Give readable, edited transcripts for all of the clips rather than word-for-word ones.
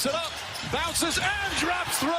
puts it up, bounces and drops through.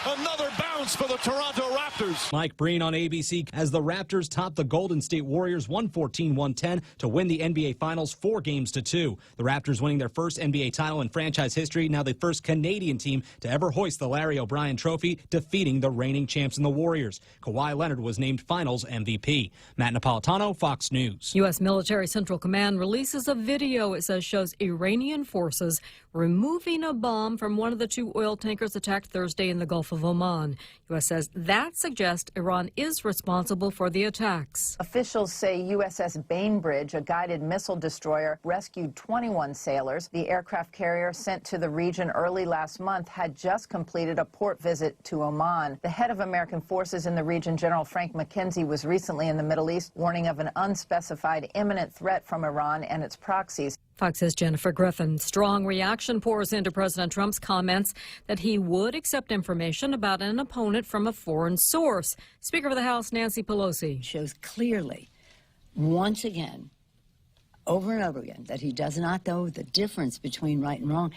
Another bounce for the Toronto Raptors. Mike Breen on ABC as the Raptors top the Golden State Warriors 114-110 to win the NBA Finals 4-2. The Raptors winning their first NBA title in franchise history, now the first Canadian team to ever hoist the Larry O'Brien Trophy, defeating the reigning champs in the Warriors. Kawhi Leonard was named Finals MVP. Matt Napolitano, Fox News. U.S. Military Central Command releases a video, it says, shows Iranian forces removing a bomb from one of the 2 oil tankers attacked Thursday in the Gulf of Oman. U.S. says that suggests Iran is responsible for the attacks. Officials say USS Bainbridge, a guided missile destroyer, rescued 21 sailors. The aircraft carrier sent to the region early last month had just completed a port visit to Oman. The head of American forces in the region, General Frank McKenzie, was recently in the Middle East, warning of an unspecified imminent threat from Iran and its proxies. Fox's Jennifer Griffin. Strong reaction pours into President Trump's comments that he would accept information about an opponent from a foreign source. Speaker of the House Nancy Pelosi shows clearly, once again, over and over again, that he does not know the difference between right and wrong.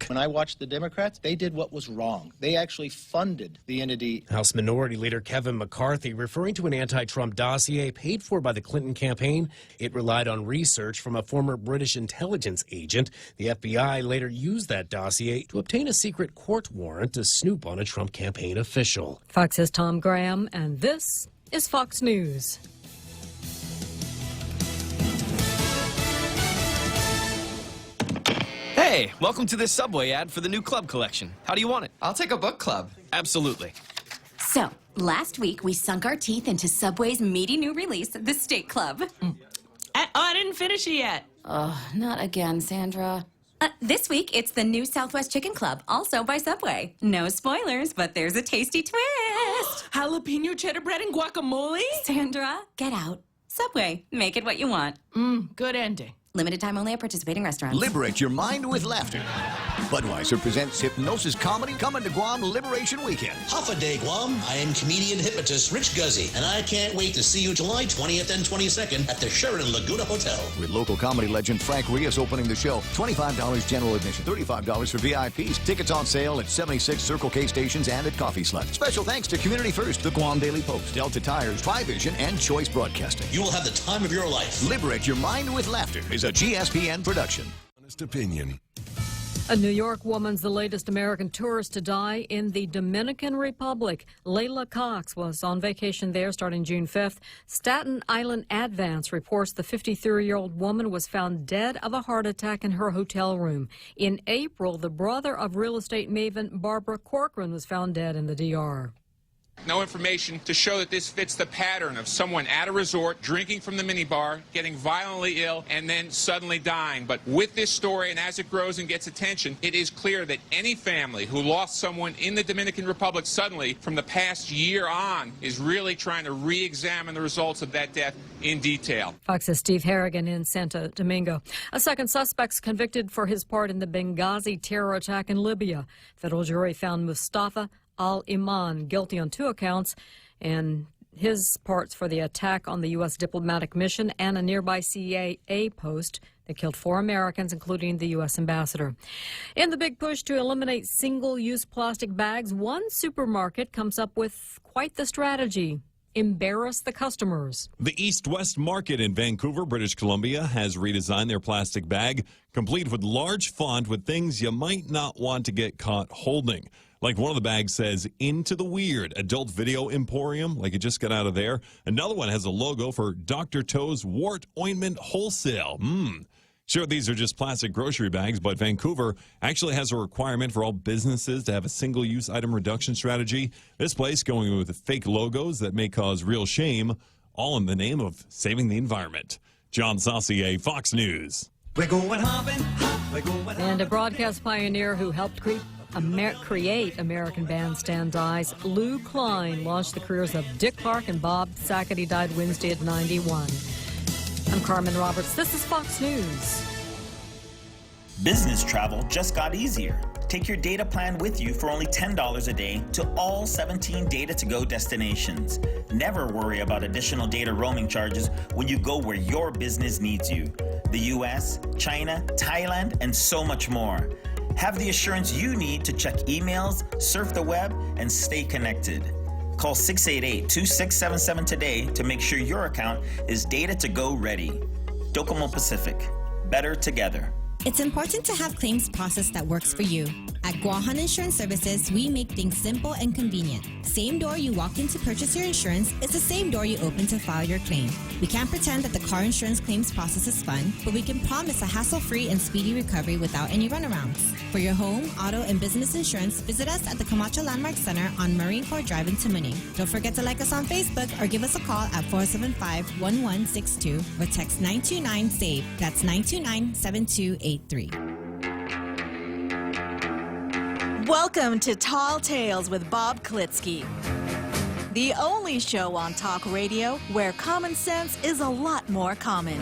When I watched the Democrats, they did what was wrong. They actually funded the entity. House Minority Leader Kevin McCarthy referring to an anti-Trump dossier paid for by the Clinton campaign. It relied on research from a former British intelligence agent. The FBI later used that dossier to obtain a secret court warrant to snoop on a Trump campaign official. Fox's Tom Graham, and this is Fox News. Hey, welcome to this Subway ad for the new club collection. How do you want it? I'll take a book club. Absolutely. So, last week we sunk our teeth into Subway's meaty new release, the Steak Club. I didn't finish it yet. Oh, not again, Sandra. This week, it's the new Southwest Chicken Club, also by Subway. No spoilers, but there's a tasty twist. Jalapeno cheddar bread and guacamole? Sandra, get out. Subway, make it what you want. Good ending. Limited time only at participating restaurants. Liberate your mind with laughter. Budweiser presents Hypnosis Comedy coming to Guam Liberation Weekend. Half a day, Guam. I am comedian hypnotist Rich Guzzi, and I can't wait to see you July 20th and 22nd at the Sheraton Laguna Hotel. With local comedy legend Frank Rios opening the show. $25 general admission, $35 for VIPs. Tickets on sale at 76 Circle K stations and at Coffee Slut. Special thanks to Community First, the Guam Daily Post, Delta Tires, Trivision, and Choice Broadcasting. You will have the time of your life. Liberate your mind with laughter is a GSPN production. Honest opinion. A New York woman's the latest American tourist to die in the Dominican Republic. Layla Cox was on vacation there starting June 5th. Staten Island Advance reports the 53-year-old woman was found dead of a heart attack in her hotel room. In April, the brother of real estate maven Barbara Corcoran was found dead in the DR. No information to show that this fits the pattern of someone at a resort, drinking from the minibar, getting violently ill, and then suddenly dying. But with this story, and as it grows and gets attention, it is clear that any family who lost someone in the Dominican Republic suddenly from the past year on is really trying to re-examine the results of that death in detail. Fox's Steve Harrigan in Santo Domingo. A second suspect's convicted for his part in the Benghazi terror attack in Libya. Federal jury found Mustafa al-Iman guilty on 2 accounts, and his parts for the attack on the U.S. diplomatic mission and a nearby CIA post that killed 4 Americans, including the U.S. ambassador. In the big push to eliminate single-use plastic bags, one supermarket comes up with quite the strategy: embarrass the customers. The East West Market in Vancouver, British Columbia, has redesigned their plastic bag, complete with large font with things you might not want to get caught holding. Like one of the bags says, "Into the Weird Adult Video Emporium," like it just got out of there. Another one has a logo for Dr. Toe's Wart Ointment Wholesale. Sure, these are just plastic grocery bags, but Vancouver actually has a requirement for all businesses to have a single-use item reduction strategy. This place going with fake logos that may cause real shame, all in the name of saving the environment. John Saucier, Fox News. We're going hopping, we're going hopping. And a broadcast pioneer who helped create American Bandstand dies. Lou Klein launched the careers of Dick Clark and Bob Saget. He died Wednesday at 91. I'm Carmen Roberts. This is Fox News. Business travel just got easier. Take your data plan with you for only $10 a day to all 17 Data2Go destinations. Never worry about additional data roaming charges when you go where your business needs you. The US, China, Thailand, and so much more. Have the assurance you need to check emails, surf the web, and stay connected. Call 688-2677 today to make sure your account is data to go ready. Docomo Pacific. Better together. It's important to have claims process that works for you. At Guahan Insurance Services, we make things simple and convenient. Same door you walk in to purchase your insurance is the same door you open to file your claim. We can't pretend that the car insurance claims process is fun, but we can promise a hassle-free and speedy recovery without any runarounds. For your home, auto, and business insurance, visit us at the Camacho Landmark Center on Marine Corps Drive in Tamuning. Don't forget to like us on Facebook or give us a call at 475-1162 or text 929-SAVE. That's 929-7283. Welcome to Tall Tales with Bob Klitzkie, the only show on talk radio where common sense is a lot more common.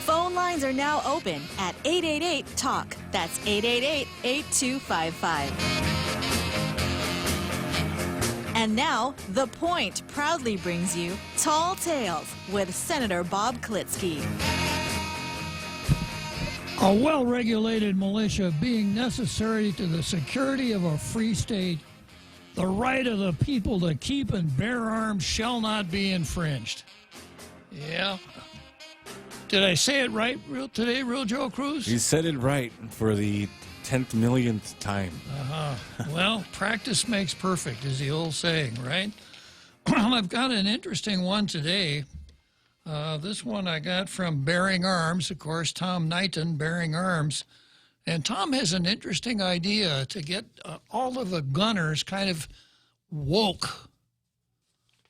Phone lines are now open at 888-TALK. That's 888-8255. And now, The Point proudly brings you Tall Tales with Senator Bob Klitzkie. A well-regulated militia being necessary to the security of a free state, the right of the people to keep and bear arms shall not be infringed. Yeah. Did I say it right today, Real Joe Cruz? You said it right for the 10th millionth time. Well, practice makes perfect is the old saying, right? Well, I've got an interesting one today. This one I got from Bearing Arms, of course, Tom Knighton, Bearing Arms. And Tom has an interesting idea to get all of the gunners kind of woke.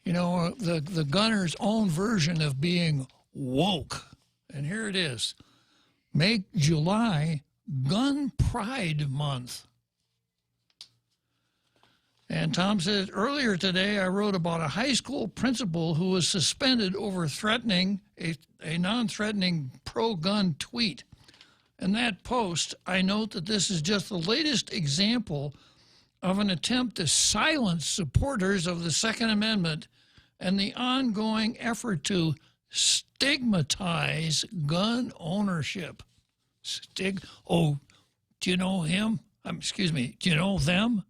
You know, the gunners' own version of being woke. And here it is. Make July Gun Pride Month. And Tom says, earlier today I wrote about a high school principal who was suspended over threatening a non-threatening pro-gun tweet. In that post, I note that this is just the latest example of an attempt to silence supporters of the Second Amendment and the ongoing effort to stigmatize gun ownership. Do you know him? Do you know them?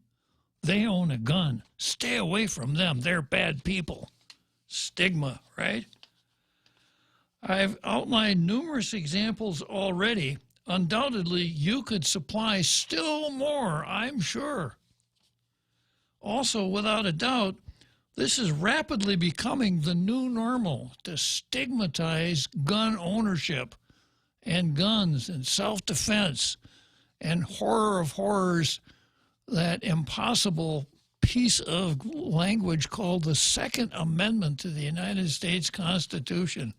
They own a gun. Stay away from them. They're bad people. Stigma, right? I've outlined numerous examples already. Undoubtedly, you could supply still more, I'm sure. Also, without a doubt, this is rapidly becoming the new normal, to stigmatize gun ownership and guns and self-defense and horror of horrors, that impossible piece of language called the Second Amendment to the United States Constitution.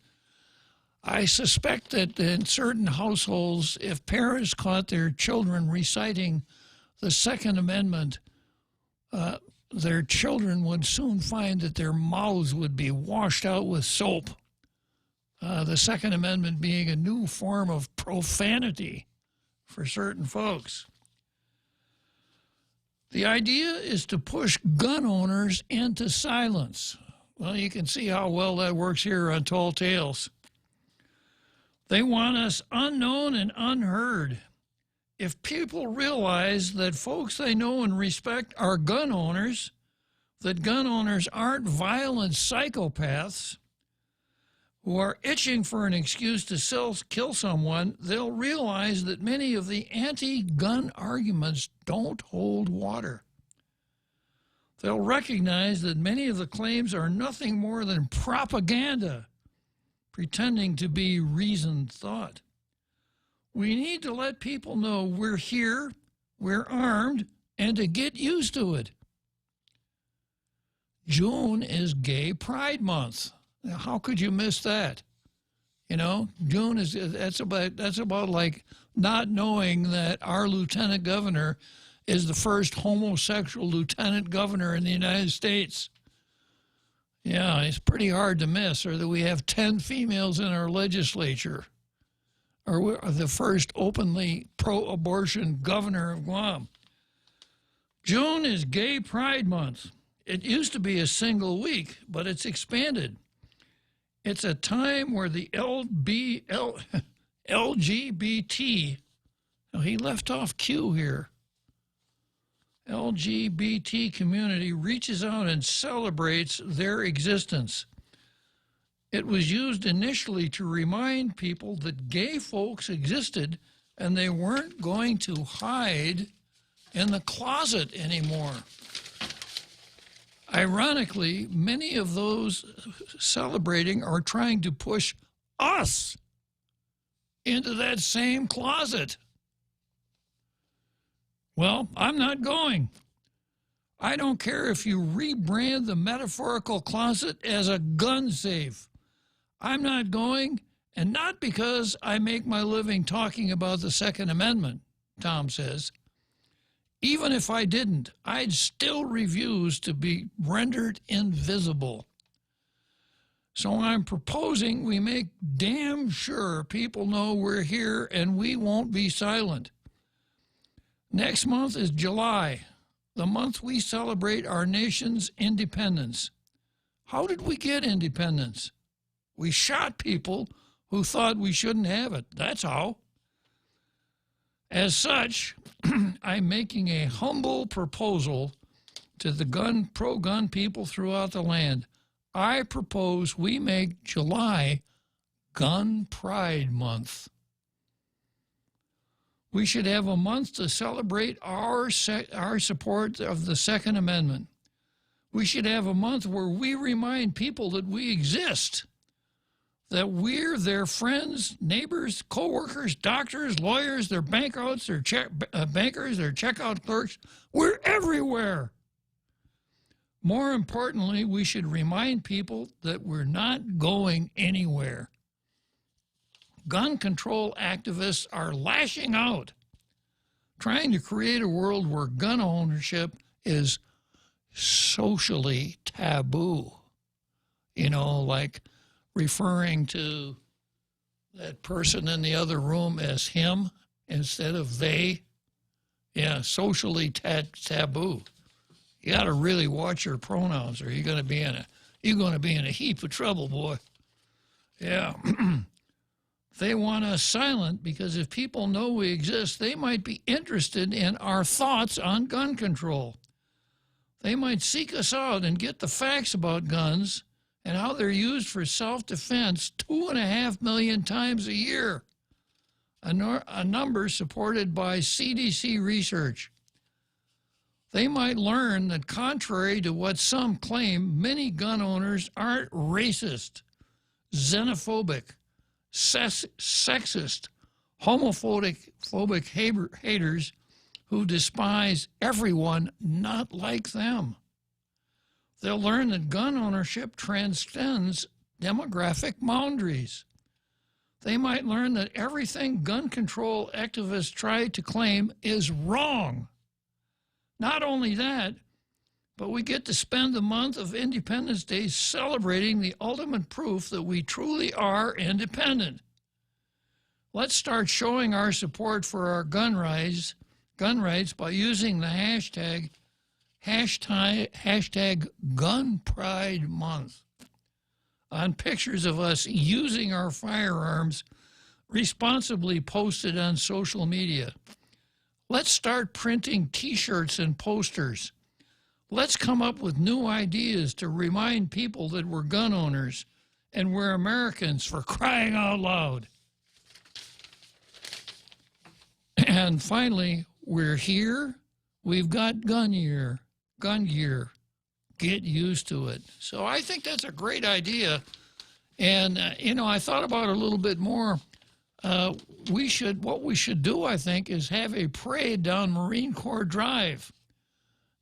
I suspect that in certain households, if parents caught their children reciting the Second Amendment, their children would soon find that their mouths would be washed out with soap. The Second Amendment being a new form of profanity for certain folks. The idea is to push gun owners into silence. Well, you can see how well that works here on Tall Tales. They want us unknown and unheard. If people realize that folks they know and respect are gun owners, that gun owners aren't violent psychopaths who are itching for an excuse to kill someone, they'll realize that many of the anti-gun arguments don't hold water. They'll recognize that many of the claims are nothing more than propaganda, pretending to be reasoned thought. We need to let people know we're here, we're armed, and to get used to it. June is Gay Pride Month. Now, how could you miss that? You know, June that's about like not knowing that our lieutenant governor is the first homosexual lieutenant governor in the United States. Yeah, it's pretty hard to miss. Or that we have 10 females in our legislature. Or we're the first openly pro-abortion governor of Guam. June is Gay Pride Month. It used to be a single week, but it's expanded. It's a time where the LGBT Now, he left off Q here. LGBT community reaches out and celebrates their existence. It was used initially to remind people that gay folks existed and they weren't going to hide in the closet anymore. Ironically, many of those celebrating are trying to push us into that same closet. Well, I'm not going. I don't care if you rebrand the metaphorical closet as a gun safe. I'm not going, and not because I make my living talking about the Second Amendment, Tom says. Even if I didn't, I'd still refuse to be rendered invisible. So I'm proposing we make damn sure people know we're here and we won't be silent. Next month is July, the month we celebrate our nation's independence. How did we get independence? We shot people who thought we shouldn't have it. That's how. As such, I'm making a humble proposal to the pro-gun people throughout the land. I propose we make July Gun Pride Month. We should have a month to celebrate our support of the Second Amendment. We should have a month where we remind people that we exist, that we're their friends, neighbors, co-workers, doctors, lawyers, their bankouts, their bankers, their checkout clerks. We're everywhere. More importantly, we should remind people that we're not going anywhere. Gun control activists are lashing out, trying to create a world where gun ownership is socially taboo. You know, like referring to that person in the other room as him instead of they. Yeah, socially taboo. You got to really watch your pronouns, or you're going to be in a heap of trouble, boy. Yeah. They want us silent because if people know we exist, they might be interested in our thoughts on gun control. They might seek us out and get the facts about guns and how they're used for self-defense 2.5 million times a year, a number supported by CDC research. They might learn that contrary to what some claim, many gun owners aren't racist, xenophobic, sexist, homophobic haters who despise everyone not like them. They'll learn that gun ownership transcends demographic boundaries. They might learn that everything gun control activists try to claim is wrong. Not only that, but we get to spend the month of Independence Day celebrating the ultimate proof that we truly are independent. Let's start showing our support for our gun rights by using the hashtag Gun Pride Month on pictures of us using our firearms responsibly posted on social media. Let's start printing T-shirts and posters. Let's come up with new ideas to remind people that we're gun owners and we're Americans, for crying out loud. And finally, we're here. We've got gun gear. Get used to it. So I think that's a great idea. And, I thought about it a little bit more. What we should do, I think, is have a parade down Marine Corps Drive,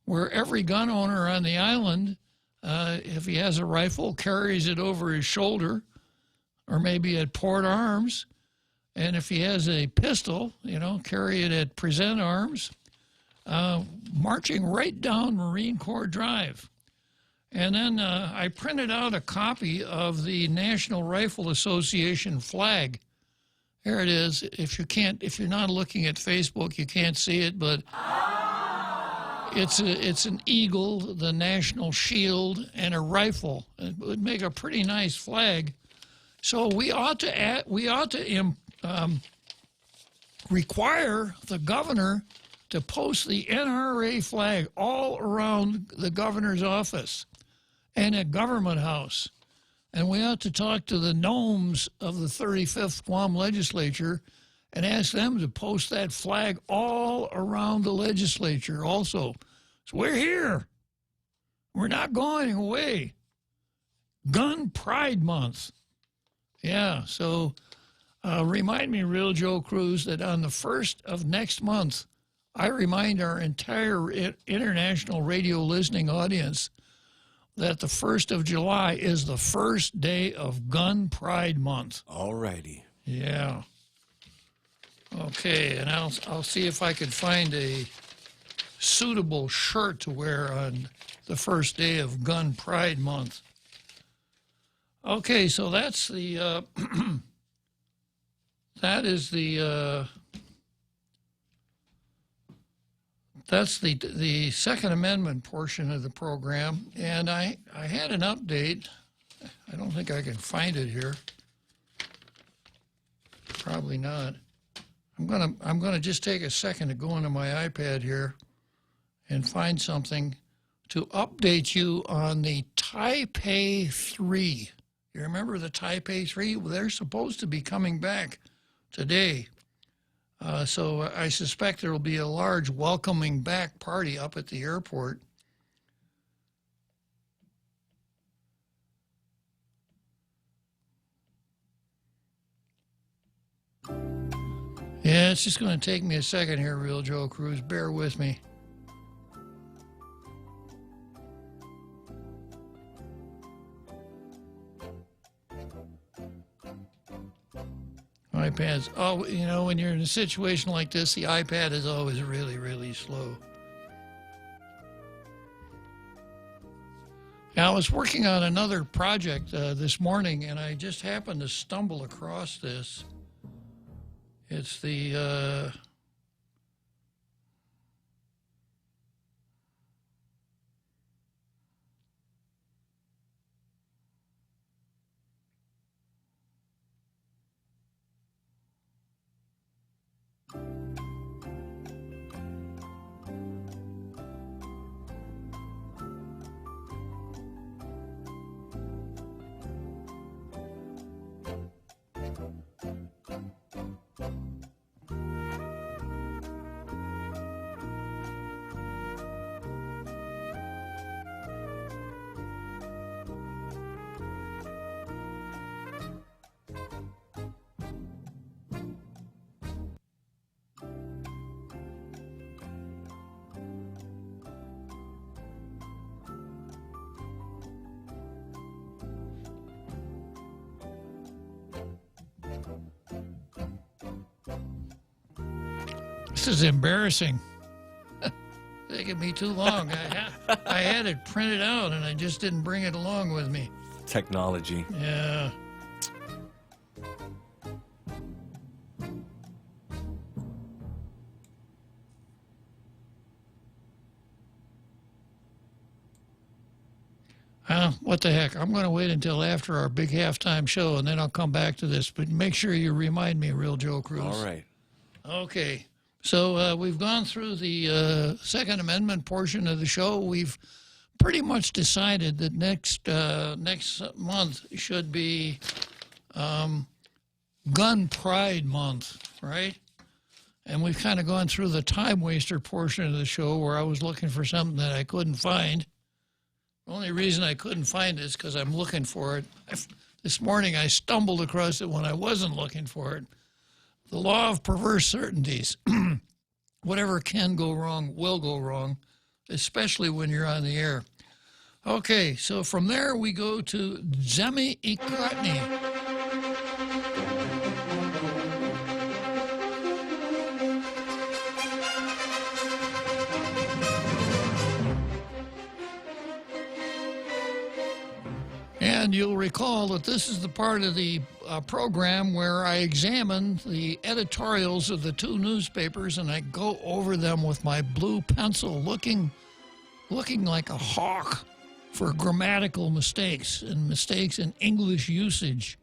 where every gun owner on the island, if he has a rifle, carries it over his shoulder or maybe at port arms. And if he has a pistol, carry it at present arms, marching right down Marine Corps Drive. And then I printed out a copy of the National Rifle Association flag. Here it is. If you're not looking at Facebook, you can't see it, but it's an eagle, the national shield, and a rifle. It would make a pretty nice flag. So we ought to require the governor to post the NRA flag all around the governor's office and at Government House. And we ought to talk to the gnomes of the 35th Guam legislature and ask them to post that flag all around the legislature also. So we're here. We're not going away. Gun Pride Month. Yeah, so remind me, Real Joe Cruz, that on the 1st of next month, I remind our entire international radio listening audience that the 1st of July is the first day of Gun Pride Month. All righty. Yeah. Okay, and I'll see if I can find a suitable shirt to wear on the first day of Gun Pride Month. Okay, so that's the that's the Second Amendment portion of the program, and I had an update. I don't think I can find it here. Probably not. I'm gonna just take a second to go into my iPad here and find something to update you on the Taipei 3. You remember the Taipei 3? Well, they're supposed to be coming back today. So I suspect there will be a large welcoming back party up at the airport. Yeah, it's just going to take me a second here, Real Joe Cruz. Bear with me. iPads. Oh, you know, when you're in a situation like this, the iPad is always really, really slow. Now, I was working on another project this morning, and I just happened to stumble across this. It's the This is embarrassing. Taking me too long. I had it printed out and I just didn't bring it along with me. Technology. Yeah. What the heck? I'm going to wait until after our big halftime show and then I'll come back to this. But make sure you remind me, Real Joe Cruz. All right. Okay. So we've gone through the Second Amendment portion of the show. We've pretty much decided that next month should be Gun Pride Month, right? And we've kind of gone through the time waster portion of the show where I was looking for something that I couldn't find. The only reason I couldn't find it is because I'm looking for it. This morning I stumbled across it when I wasn't looking for it. The law of perverse certainties. Whatever can go wrong will go wrong, especially when you're on the air. Okay, so from there we go to Zemi Ikratny. And you'll recall that this is the part of the program where I examine the editorials of the two newspapers and I go over them with my blue pencil, looking like a hawk for grammatical mistakes and mistakes in English usage.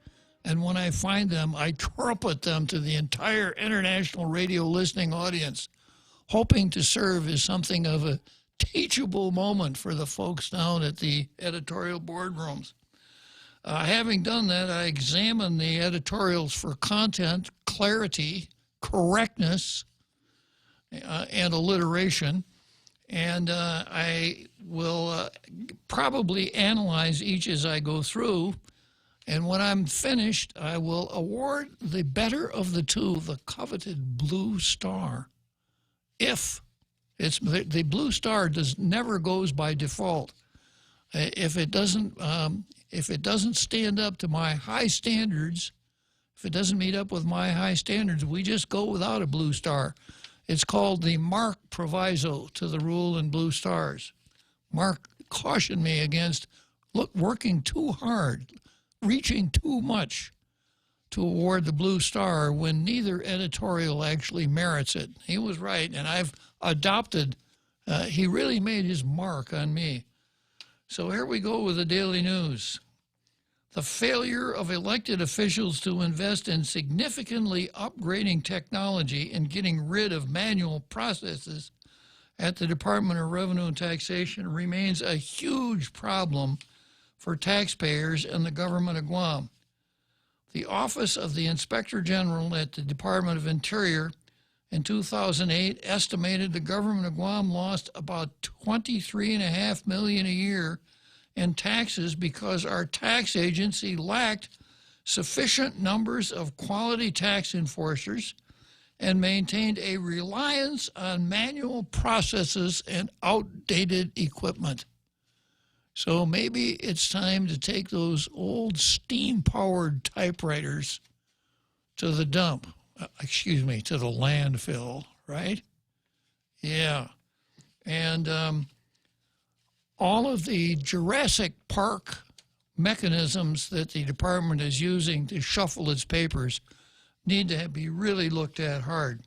And when I find them, I trumpet them to the entire international radio listening audience, hoping to serve as something of a teachable moment for the folks down at the editorial boardrooms. Having done that, I examine the editorials for content, clarity, correctness, and alliteration, and I will probably analyze each as I go through, and when I'm finished, I will award the better of the two, the coveted blue star. If it's the blue star never goes by default. If it doesn't stand up to my high standards, if it doesn't meet up with my high standards, we just go without a blue star. It's called the Mark proviso to the rule in blue stars. Mark cautioned me against working too hard, reaching too much to award the blue star when neither editorial actually merits it. He was right, and I've adopted, he really made his mark on me. So here we go with the Daily News. The failure of elected officials to invest in significantly upgrading technology and getting rid of manual processes at the Department of Revenue and Taxation remains a huge problem for taxpayers and the government of Guam. The Office of the Inspector General at the Department of Interior in 2008 estimated the government of Guam lost about $23.5 million a year in taxes because our tax agency lacked sufficient numbers of quality tax enforcers and maintained a reliance on manual processes and outdated equipment. So maybe it's time to take those old steam-powered typewriters to the dump. To the landfill, right? Yeah. And all of the Jurassic Park mechanisms that the department is using to shuffle its papers need to be really looked at hard.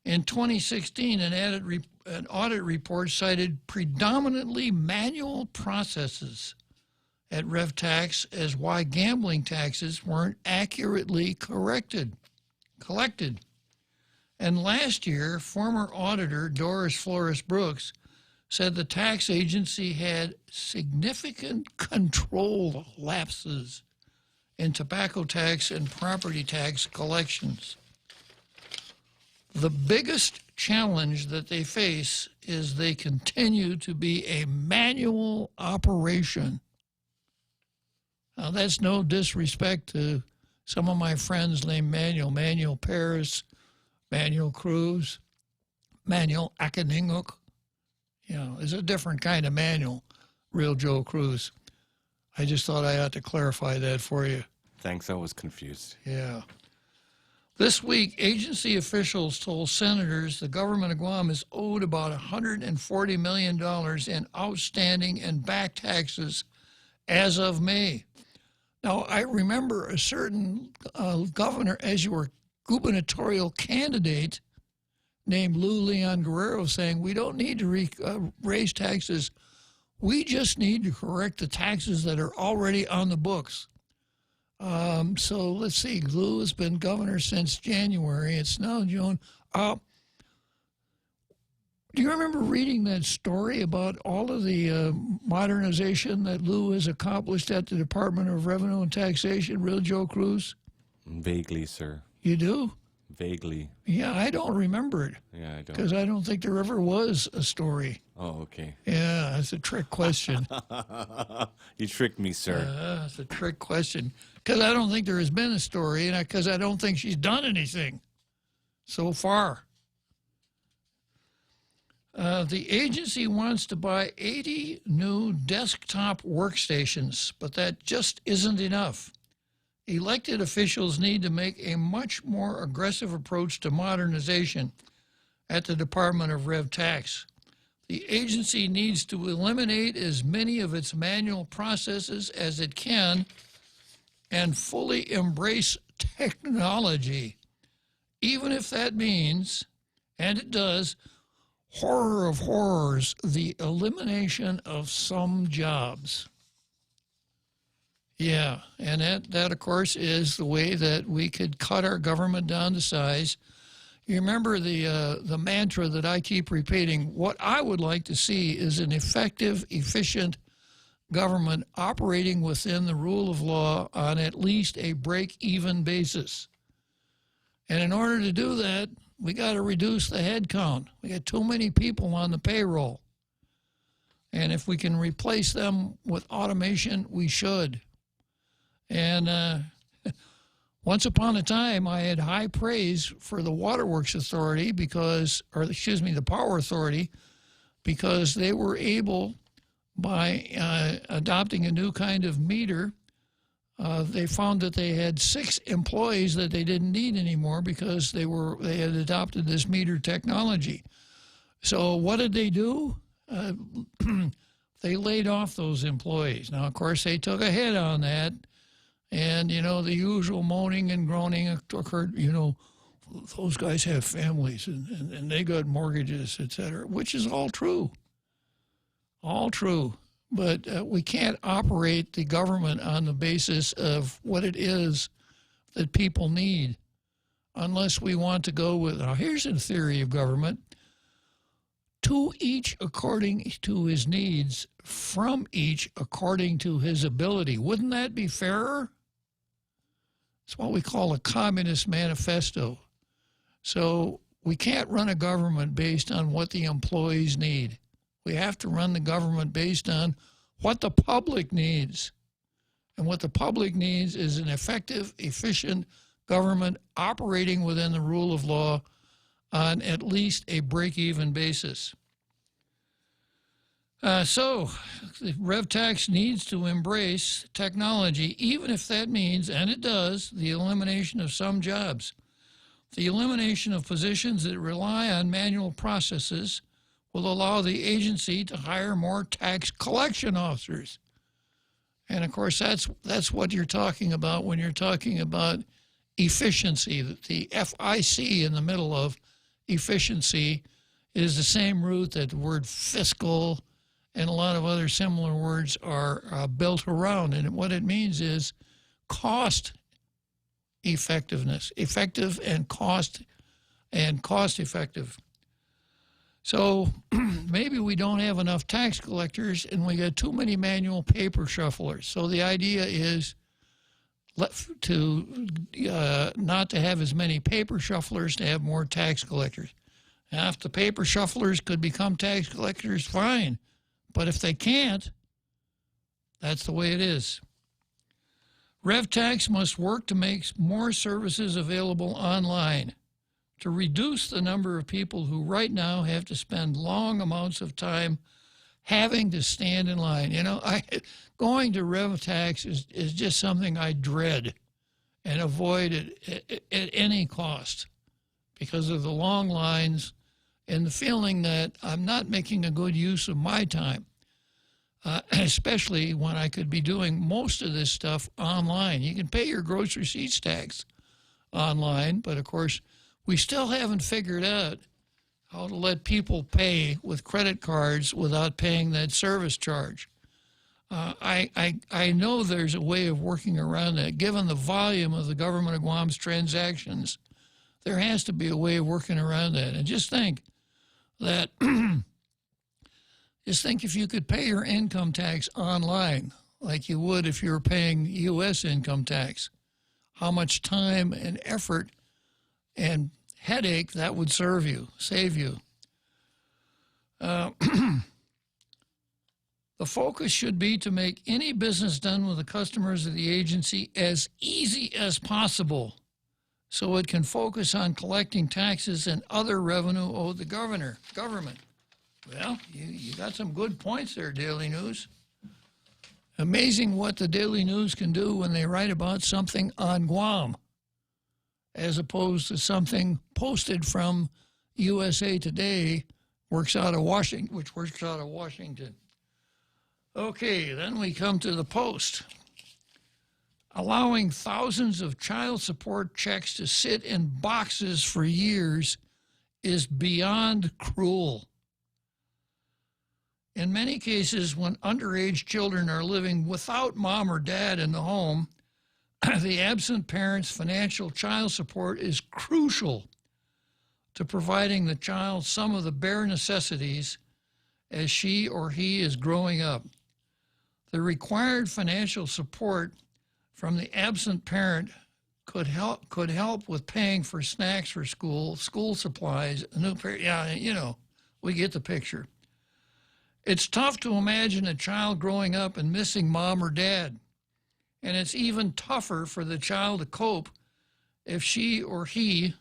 In 2016, an audit report cited predominantly manual processes at RevTax as why gambling taxes weren't accurately collected. And last year, former auditor Doris Flores Brooks said the tax agency had significant control lapses in tobacco tax and property tax collections. The biggest challenge that they face is they continue to be a manual operation. Now, that's no disrespect to some of my friends named Manuel Paris, Manuel Cruz, Manuel Akaninguk. You know, it's a different kind of Manuel, real Joe Cruz. I just thought I ought to clarify that for you. Thanks, I was confused. Yeah. This week, agency officials told senators the government of Guam is owed about $140 million in outstanding and back taxes as of May. Now, I remember a certain governor, as you were gubernatorial candidate, named Lou Leon Guerrero, saying we don't need to raise taxes. We just need to correct the taxes that are already on the books. So let's see. Lou has been governor since January. It's now June. Do you remember reading that story about all of the modernization that Lou has accomplished at the Department of Revenue and Taxation, real Joe Cruz? Vaguely, sir. You do? Vaguely. Yeah, I don't remember it. Yeah, I don't. Because I don't think there ever was a story. Oh, okay. Yeah, that's a trick question. You tricked me, sir. That's a trick question. Because I don't think there has been a story, and because I don't think she's done anything so far. The agency wants to buy 80 new desktop workstations, but that just isn't enough. Elected officials need to make a much more aggressive approach to modernization at the Department of RevTax. The agency needs to eliminate as many of its manual processes as it can and fully embrace technology, even if that means, and it does, horror of horrors, the elimination of some jobs. Yeah, and that of course is the way that we could cut our government down to size. You remember the mantra that I keep repeating. What I would like to see is an effective, efficient government operating within the rule of law on at least a break-even basis. And in order to do that, we got to reduce the head count. We got too many people on the payroll. And if we can replace them with automation, we should. And once upon a time, I had high praise for the Waterworks Authority the Power Authority, because they were able, by adopting a new kind of meter, they found that they had 6 employees that they didn't need anymore because they had adopted this meter technology. So what did they do? They laid off those employees. Now, of course, they took a hit on that. And, the usual moaning and groaning occurred. Those guys have families and they got mortgages, et cetera, which is all true. All true. But we can't operate the government on the basis of what it is that people need unless we want to go with, now here's a theory of government, to each according to his needs, from each according to his ability. Wouldn't that be fairer? It's what we call a communist manifesto. So we can't run a government based on what the employees need. We have to run the government based on what the public needs. And what the public needs is an effective, efficient government operating within the rule of law on at least a break-even basis. So the rev tax needs to embrace technology, even if that means, and it does, the elimination of some jobs. The elimination of positions that rely on manual processes will allow the agency to hire more tax collection officers. And of course, that's what you're talking about when you're talking about efficiency. The FIC in the middle of efficiency is the same root that the word fiscal and a lot of other similar words are built around. And what it means is cost effectiveness, effective and cost effective. So maybe we don't have enough tax collectors and we got too many manual paper shufflers. So the idea is not to have as many paper shufflers, to have more tax collectors. Now, if the paper shufflers could become tax collectors, fine. But if they can't, that's the way it is. Rev tax must work to make more services available online, to reduce the number of people who right now have to spend long amounts of time having to stand in line. Going to rev tax is just something I dread and avoid at any cost because of the long lines and the feeling that I'm not making a good use of my time, especially when I could be doing most of this stuff online. You can pay your gross receipts tax online, but of course, we still haven't figured out how to let people pay with credit cards without paying that service charge. I know there's a way of working around that. Given the volume of the government of Guam's transactions, there has to be a way of working around that. And just think that, if you could pay your income tax online, like you would if you were paying U.S. income tax, how much time and effort and headache that would save you. The focus should be to make any business done with the customers of the agency as easy as possible so it can focus on collecting taxes and other revenue owed the government. Well, you got some good points there, Daily News. Amazing what the Daily News can do when they write about something on Guam, as opposed to something posted from USA Today, which works out of Washington. Okay, then we come to the Post. Allowing thousands of child support checks to sit in boxes for years is beyond cruel. In many cases, when underage children are living without mom or dad in the home, the absent parent's financial child support is crucial to providing the child some of the bare necessities as she or he is growing up. The required financial support from the absent parent could help with paying for snacks for school supplies, we get the picture. It's tough to imagine a child growing up and missing mom or dad, and it's even tougher for the child to cope if she or he,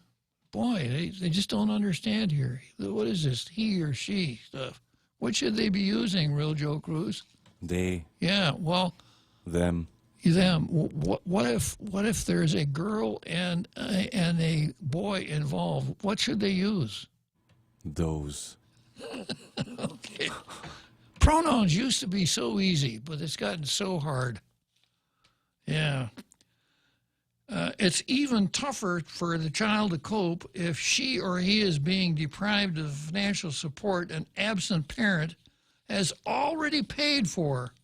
boy, they just don't understand here. What is this he or she stuff? What should they be using, Real Joe Cruz? They. Yeah, well. Them. Them. What if there's a girl and a boy involved? What should they use? Those. Okay. Pronouns used to be so easy, but it's gotten so hard. Yeah. It's even tougher for the child to cope if she or he is being deprived of financial support an absent parent has already paid for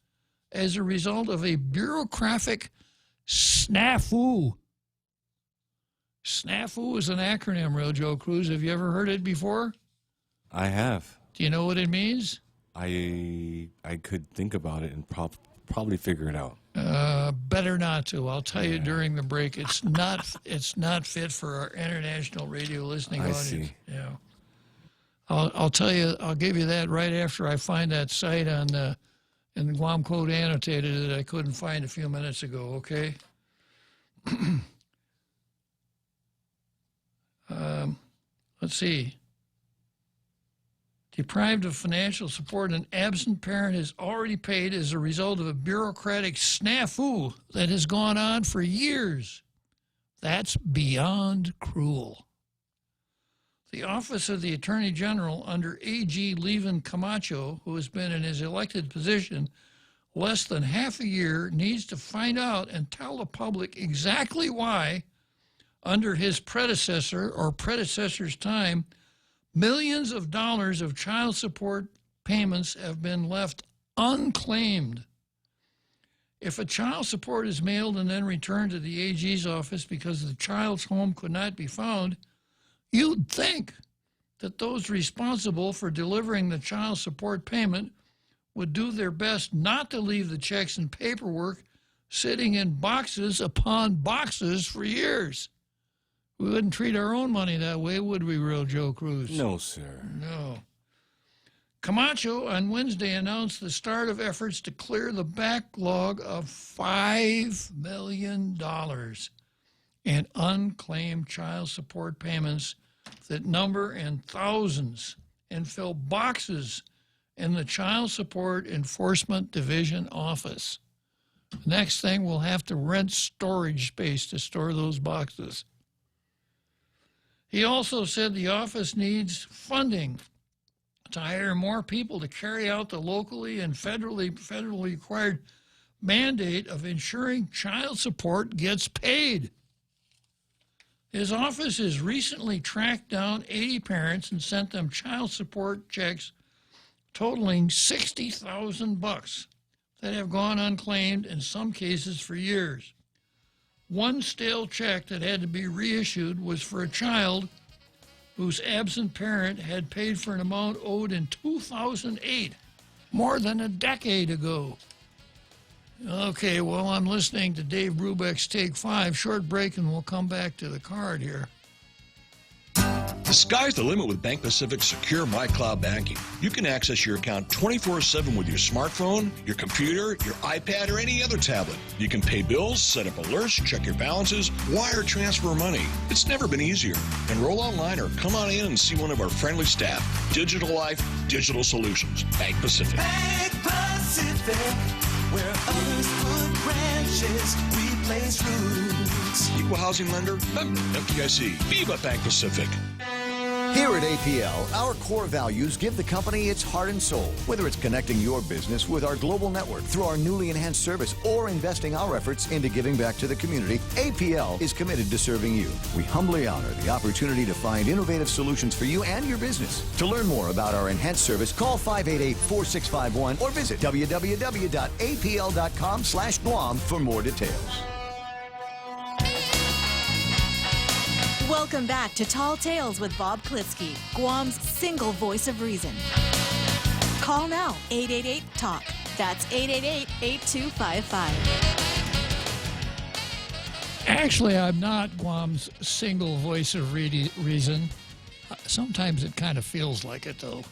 as a result of a bureaucratic snafu. Snafu is an acronym, Real Joe Cruz. Have you ever heard it before? I have. Do you know what it means? I could think about it and probably figure it out. Better not to. I'll tell you during the break. It's not fit for our international radio listening audience. See. Yeah. I'll tell you. I'll give you that right after I find that site in the Guam Code Annotated that I couldn't find a few minutes ago. Okay. Let's see. Deprived of financial support, an absent parent has already paid as a result of a bureaucratic snafu that has gone on for years. That's beyond cruel. The Office of the Attorney General under A.G. Levin Camacho, who has been in his elected position less than half a year, needs to find out and tell the public exactly why, under his predecessor or predecessor's time, millions of dollars of child support payments have been left unclaimed. If a child support is mailed and then returned to the AG's office because the child's home could not be found, you'd think that those responsible for delivering the child support payment would do their best not to leave the checks and paperwork sitting in boxes upon boxes for years. We wouldn't treat our own money that way, would we, Real Joe Cruz? No, sir. No. Camacho on Wednesday announced the start of efforts to clear the backlog of $5 million in unclaimed child support payments that number in thousands and fill boxes in the Child Support Enforcement Division office. Next thing, we'll have to rent storage space to store those boxes. He also said the office needs funding to hire more people to carry out the locally and federally required mandate of ensuring child support gets paid. His office has recently tracked down 80 parents and sent them child support checks totaling $60,000 that have gone unclaimed in some cases for years. One stale check that had to be reissued was for a child whose absent parent had paid for an amount owed in 2008, more than a decade ago. Okay, well, I'm listening to Dave Brubeck's Take 5. Short break, and we'll come back to the card here. The sky's the limit with Bank Pacific's secure MyCloud banking. You can access your account 24/7 with your smartphone, your computer, your iPad, or any other tablet. You can pay bills, set up alerts, check your balances, wire transfer money. It's never been easier. Enroll online or come on in and see one of our friendly staff. Digital Life, Digital Solutions. Bank Pacific. Bank Pacific, where others put branches, we place roots. Equal housing lender, member FDIC. Viva Bank Pacific. Here at APL, our core values give the company its heart and soul. Whether it's connecting your business with our global network through our newly enhanced service or investing our efforts into giving back to the community, APL is committed to serving you. We humbly honor the opportunity to find innovative solutions for you and your business. To learn more about our enhanced service, call 588-4651 or visit www.apl.com/Guam for more details. Welcome back to Tall Tales with Bob Klitzkie, Guam's single voice of reason. Call now, 888-TALK. That's 888-8255. Actually, I'm not Guam's single voice of reason. Sometimes it kind of feels like it, though.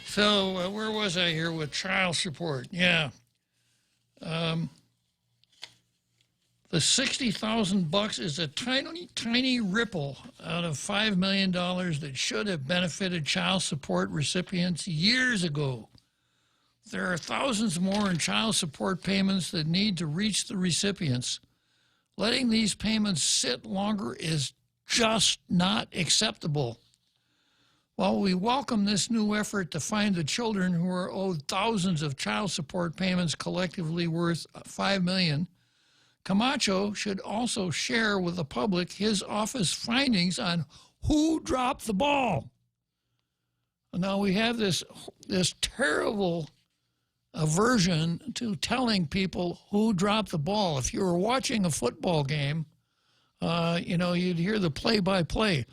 So, where was I here with child support? Yeah. The $60,000 is a tiny, tiny ripple out of $5 million that should have benefited child support recipients years ago. There are thousands more in child support payments that need to reach the recipients. Letting these payments sit longer is just not acceptable. While we welcome this new effort to find the children who are owed thousands of child support payments collectively worth $5 million, Camacho should also share with the public his office findings on who dropped the ball. Now we have this terrible aversion to telling people who dropped the ball. If you were watching a football game, you'd hear the play-by-play.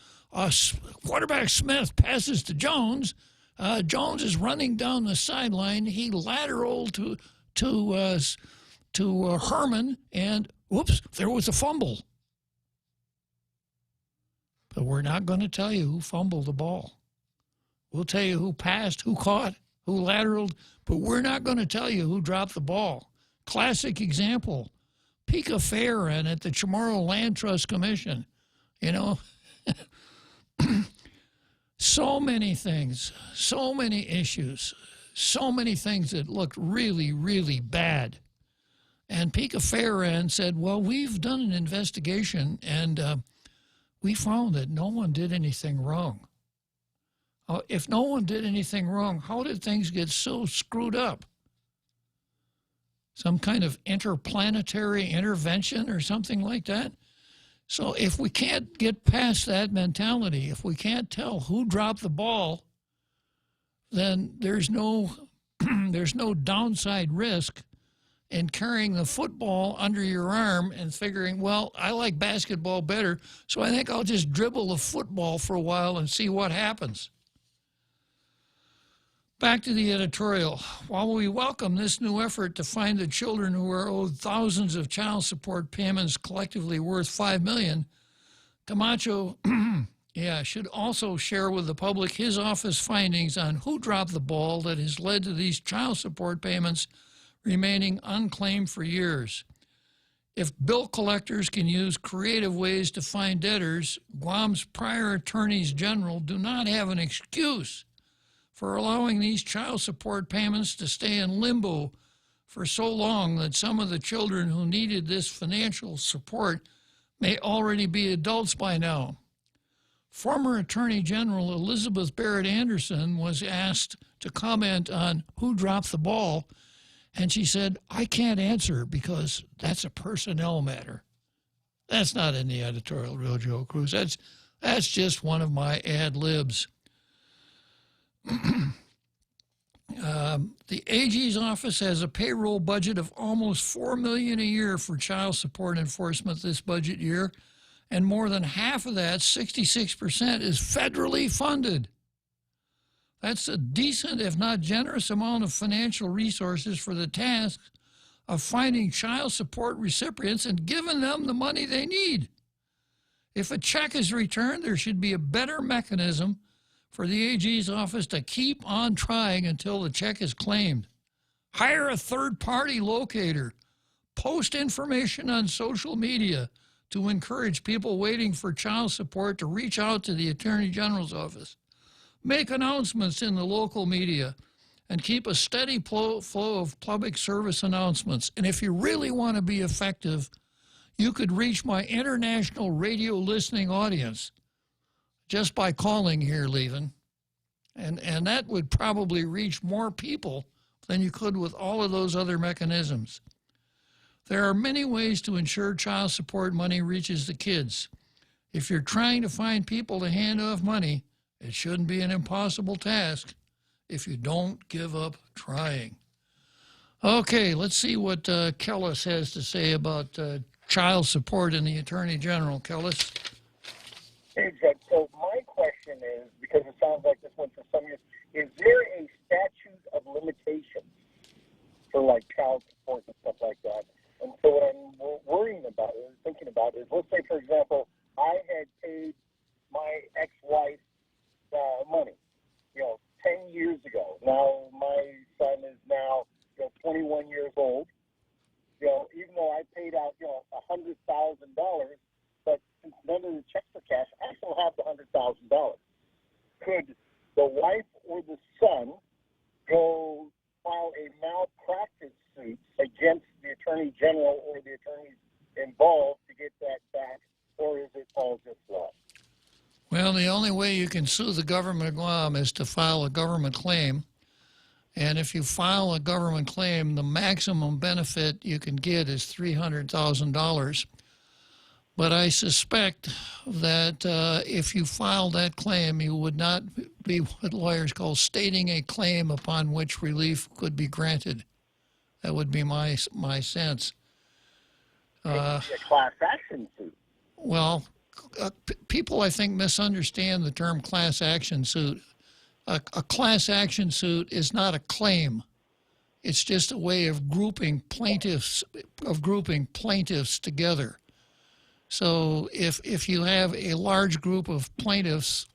Quarterback Smith passes to Jones. Jones is running down the sideline. He lateraled to Herman, and whoops, there was a fumble. But we're not going to tell you who fumbled the ball. We'll tell you who passed, who caught, who lateraled, but we're not going to tell you who dropped the ball. Classic example, Pika Farron at the Chamorro Land Trust Commission. So many things, so many issues, so many things that looked really, really bad. And Pika Farron said, well, we've done an investigation, and we found that no one did anything wrong. If no one did anything wrong, how did things get so screwed up? Some kind of interplanetary intervention or something like that? So if we can't get past that mentality, if we can't tell who dropped the ball, then there's no downside risk in carrying the football under your arm and figuring, well, I like basketball better, so I think I'll just dribble the football for a while and see what happens. Back to the editorial. While we welcome this new effort to find the children who are owed thousands of child support payments collectively worth $5 million, Camacho should also share with the public his office findings on who dropped the ball that has led to these child support payments remaining unclaimed for years. If bill collectors can use creative ways to find debtors, Guam's prior attorneys general do not have an excuse for allowing these child support payments to stay in limbo for so long that some of the children who needed this financial support may already be adults by now. Former Attorney General Elizabeth Barrett Anderson was asked to comment on who dropped the ball, and she said, I can't answer because that's a personnel matter. That's not in the editorial, Real Joe Cruz. That's just one of my ad libs. The AG's office has a payroll budget of almost $4 million a year for child support enforcement this budget year, and more than half of that, 66%, is federally funded. That's a decent, if not generous, amount of financial resources for the task of finding child support recipients and giving them the money they need. If a check is returned, there should be a better mechanism for the AG's office to keep on trying until the check is claimed. Hire a third-party locator. Post information on social media to encourage people waiting for child support to reach out to the Attorney General's office. Make announcements in the local media and keep a steady flow of public service announcements. And if you really want to be effective, you could reach my international radio listening audience. just by calling here, leaving. And that would probably reach more people than you could with all of those other mechanisms. There are many ways to ensure child support money reaches the kids. If you're trying to find people to hand off money, it shouldn't be an impossible task if you don't give up trying. Okay, let's see what Kellis has to say about child support and the Attorney General. Kellis? Hey, Judge. So my question is, because it sounds like this one for some years, is there a statute of limitations for, like, child support and stuff like that? And so what I'm worrying about, or thinking about, is, let's say, for example, I had paid my ex-wife money, 10 years ago. Now my son is now, 21 years old. Even though I paid out, $100,000, but since none of the checks are cash, I still have the $100,000. Could the wife or the son go file a malpractice suit against the Attorney General or the attorneys involved to get that back, or is it all just lost? Well, the only way you can sue the government of Guam is to file a government claim. And if you file a government claim, the maximum benefit you can get is $300,000. But I suspect that if you file that claim, you would not be what lawyers call stating a claim upon which relief could be granted. That would be my sense. It could be a class action suit. Well, people, I think, misunderstand the term class action suit. A class action suit is not a claim. It's just a way of grouping plaintiffs together. So if you have a large group of plaintiffs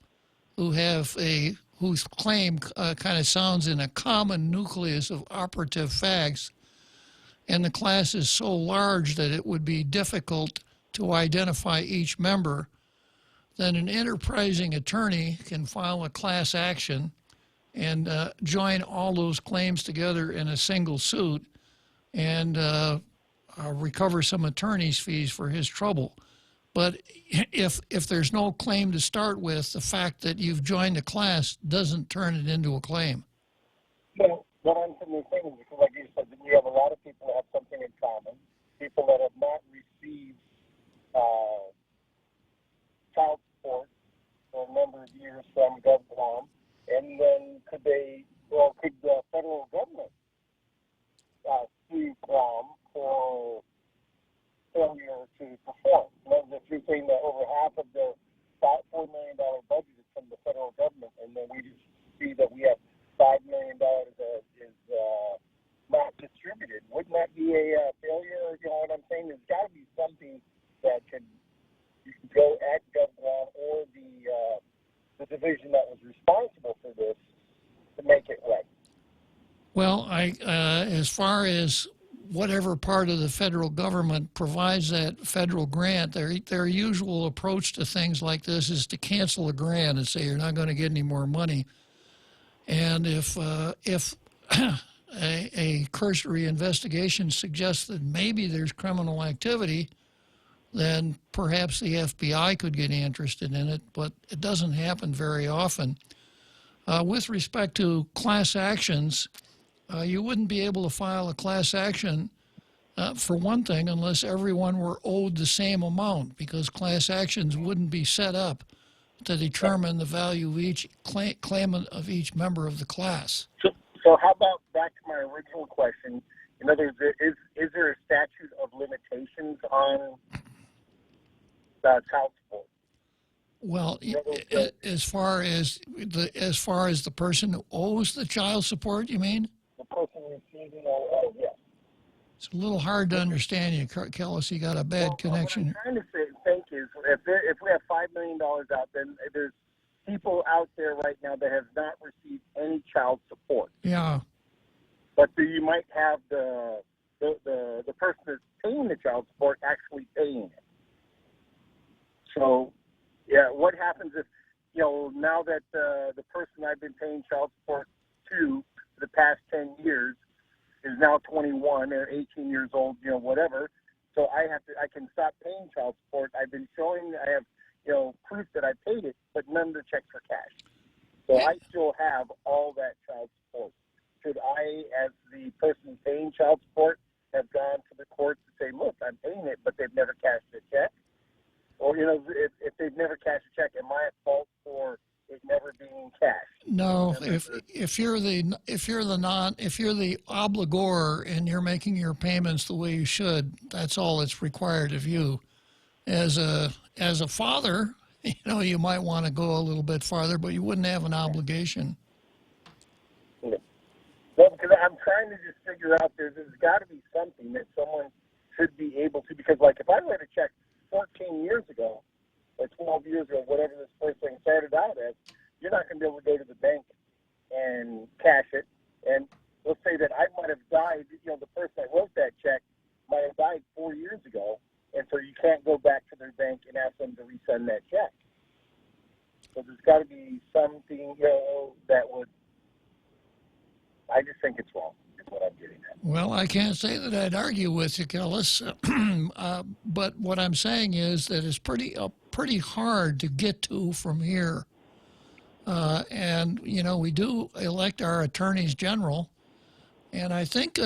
whose claim kind of sounds in a common nucleus of operative facts, and the class is so large that it would be difficult to identify each member, then an enterprising attorney can file a class action and join all those claims together in a single suit and recover some attorney's fees for his trouble. But if there's no claim to start with, the fact that you've joined a class doesn't turn it into a claim. So what I'm saying is, because like you said, we have a lot of people that have something in common, people that have not received child support for a number of years from GovGuam, and then could the federal government sue Guam for failure to perform? If you're saying that over half of the $4 million budget is from the federal government, and then we just see that we have $5 million that is not distributed, wouldn't that be a failure? You know what I'm saying? There's got to be something that you can go at GovGuam or the division that was responsible for this to make it right. Well, as far as whatever part of the federal government provides that federal grant, their usual approach to things like this is to cancel a grant and say you're not going to get any more money. And if a cursory investigation suggests that maybe there's criminal activity, then perhaps the FBI could get interested in it, but it doesn't happen very often. With respect to class actions, you wouldn't be able to file a class action, for one thing, unless everyone were owed the same amount, because class actions wouldn't be set up to determine the value of each claimant of each member of the class. So how about back to my original question? In other words, is there a statute of limitations on child support? Well, as far as the person who owes the child support, you mean? The person receiving, yes. It's a little hard to understand you, Kellis. You got a bad connection. What I'm trying to think is, if we have $5 million out, then there's people out there right now that have not received any child support. Yeah. But you might have the person that's paying the child support actually paying it. So, yeah, what happens if, now that the person I've been paying child support to for the past 10 years is now 21 or 18 years old, whatever. So I can stop paying child support. I've been showing I have proof that I paid it, but none of the checks were cashed. So I still have all that child support. Should I, as the person paying child support, have gone to the court to say, look, I'm paying it, but they've never cashed a check? Or, if they've never cashed a check, am I at fault for it never being cashed? No, if you're the obligor and you're making your payments the way you should, that's all that's required of you. As a father, you might want to go a little bit farther, but you wouldn't have an obligation. Well, because I'm trying to just figure out there's got to be something that someone should be able to, because like if I write a check 14 years ago or 12 years ago, whatever this first thing started out as, you're not going to be able to go to the bank and cash it. And let's say that I might have died, the person that wrote that check might have died 4 years ago, and so you can't go back to their bank and ask them to resend that check. So there's got to be something, that would, I just think it's wrong, is what I'm getting at. Well, I can't say that I'd argue with you, Kellis, but what I'm saying is that it's pretty hard to get to from here. And we do elect our attorneys general, and I think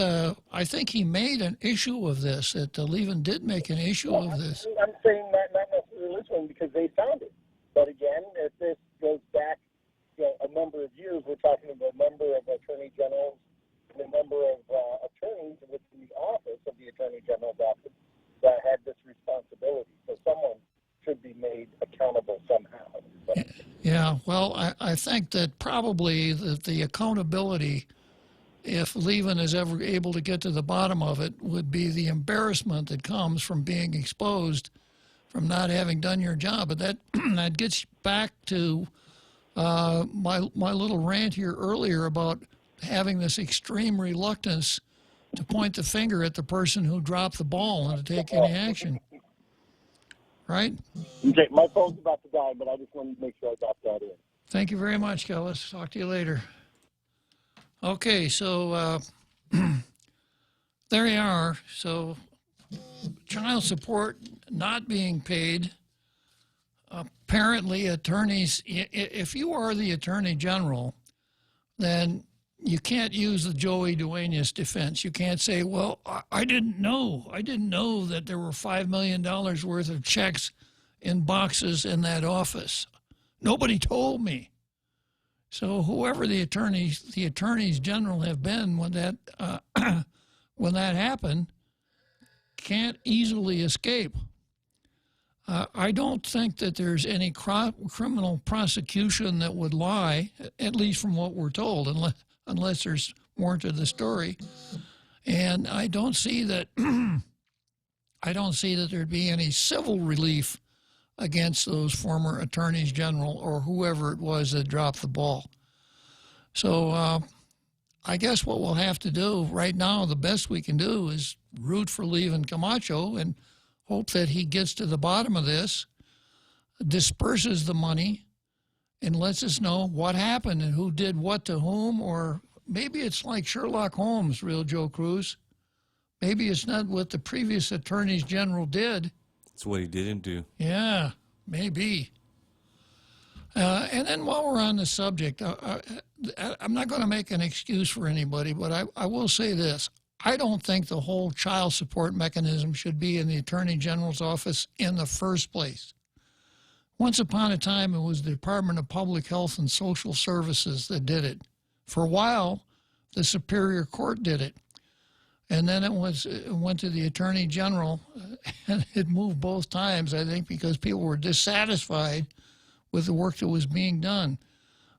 he made an issue of this. That Levin did make an issue of this. I'm saying not necessarily this one because they found it, but again, if this goes back a number of years, we're talking about a number of attorney generals and a number of attorneys within the office of the attorney general's office that had this responsibility. So someone should be made accountable somehow. Yeah, well, I think that probably the accountability, if Levin is ever able to get to the bottom of it, would be the embarrassment that comes from being exposed, from not having done your job. But that gets back to my little rant here earlier about having this extreme reluctance to point the finger at the person who dropped the ball and to take any action. Right? Okay, my phone's about to die, but I just wanted to make sure I got that in. Thank you very much, Kellis. Talk to you later. Okay, so there you are. So child support not being paid. Apparently, attorneys, if you are the attorney general, then you can't use the Joey Duenas defense. You can't say, well, I didn't know. I didn't know that there were $5 million worth of checks in boxes in that office. Nobody told me. So whoever the attorneys general have been when that happened can't easily escape. I don't think that there's any criminal prosecution that would lie, at least from what we're told, unless there's more to the story. And I don't see that there'd be any civil relief against those former attorneys general or whoever it was that dropped the ball. So I guess what we'll have to do right now, the best we can do is root for Levin Camacho and hope that he gets to the bottom of this, disperses the money, and lets us know what happened and who did what to whom. Or maybe it's like Sherlock Holmes, real Joe Cruz. Maybe it's not what the previous attorneys general did. It's what he didn't do. Yeah, maybe. And then while we're on the subject, I'm not going to make an excuse for anybody, but I will say this. I don't think the whole child support mechanism should be in the Attorney General's office in the first place. Once upon a time, it was the Department of Public Health and Social Services that did it. For a while, the Superior Court did it. And then it went to the Attorney General, and it moved both times, I think, because people were dissatisfied with the work that was being done.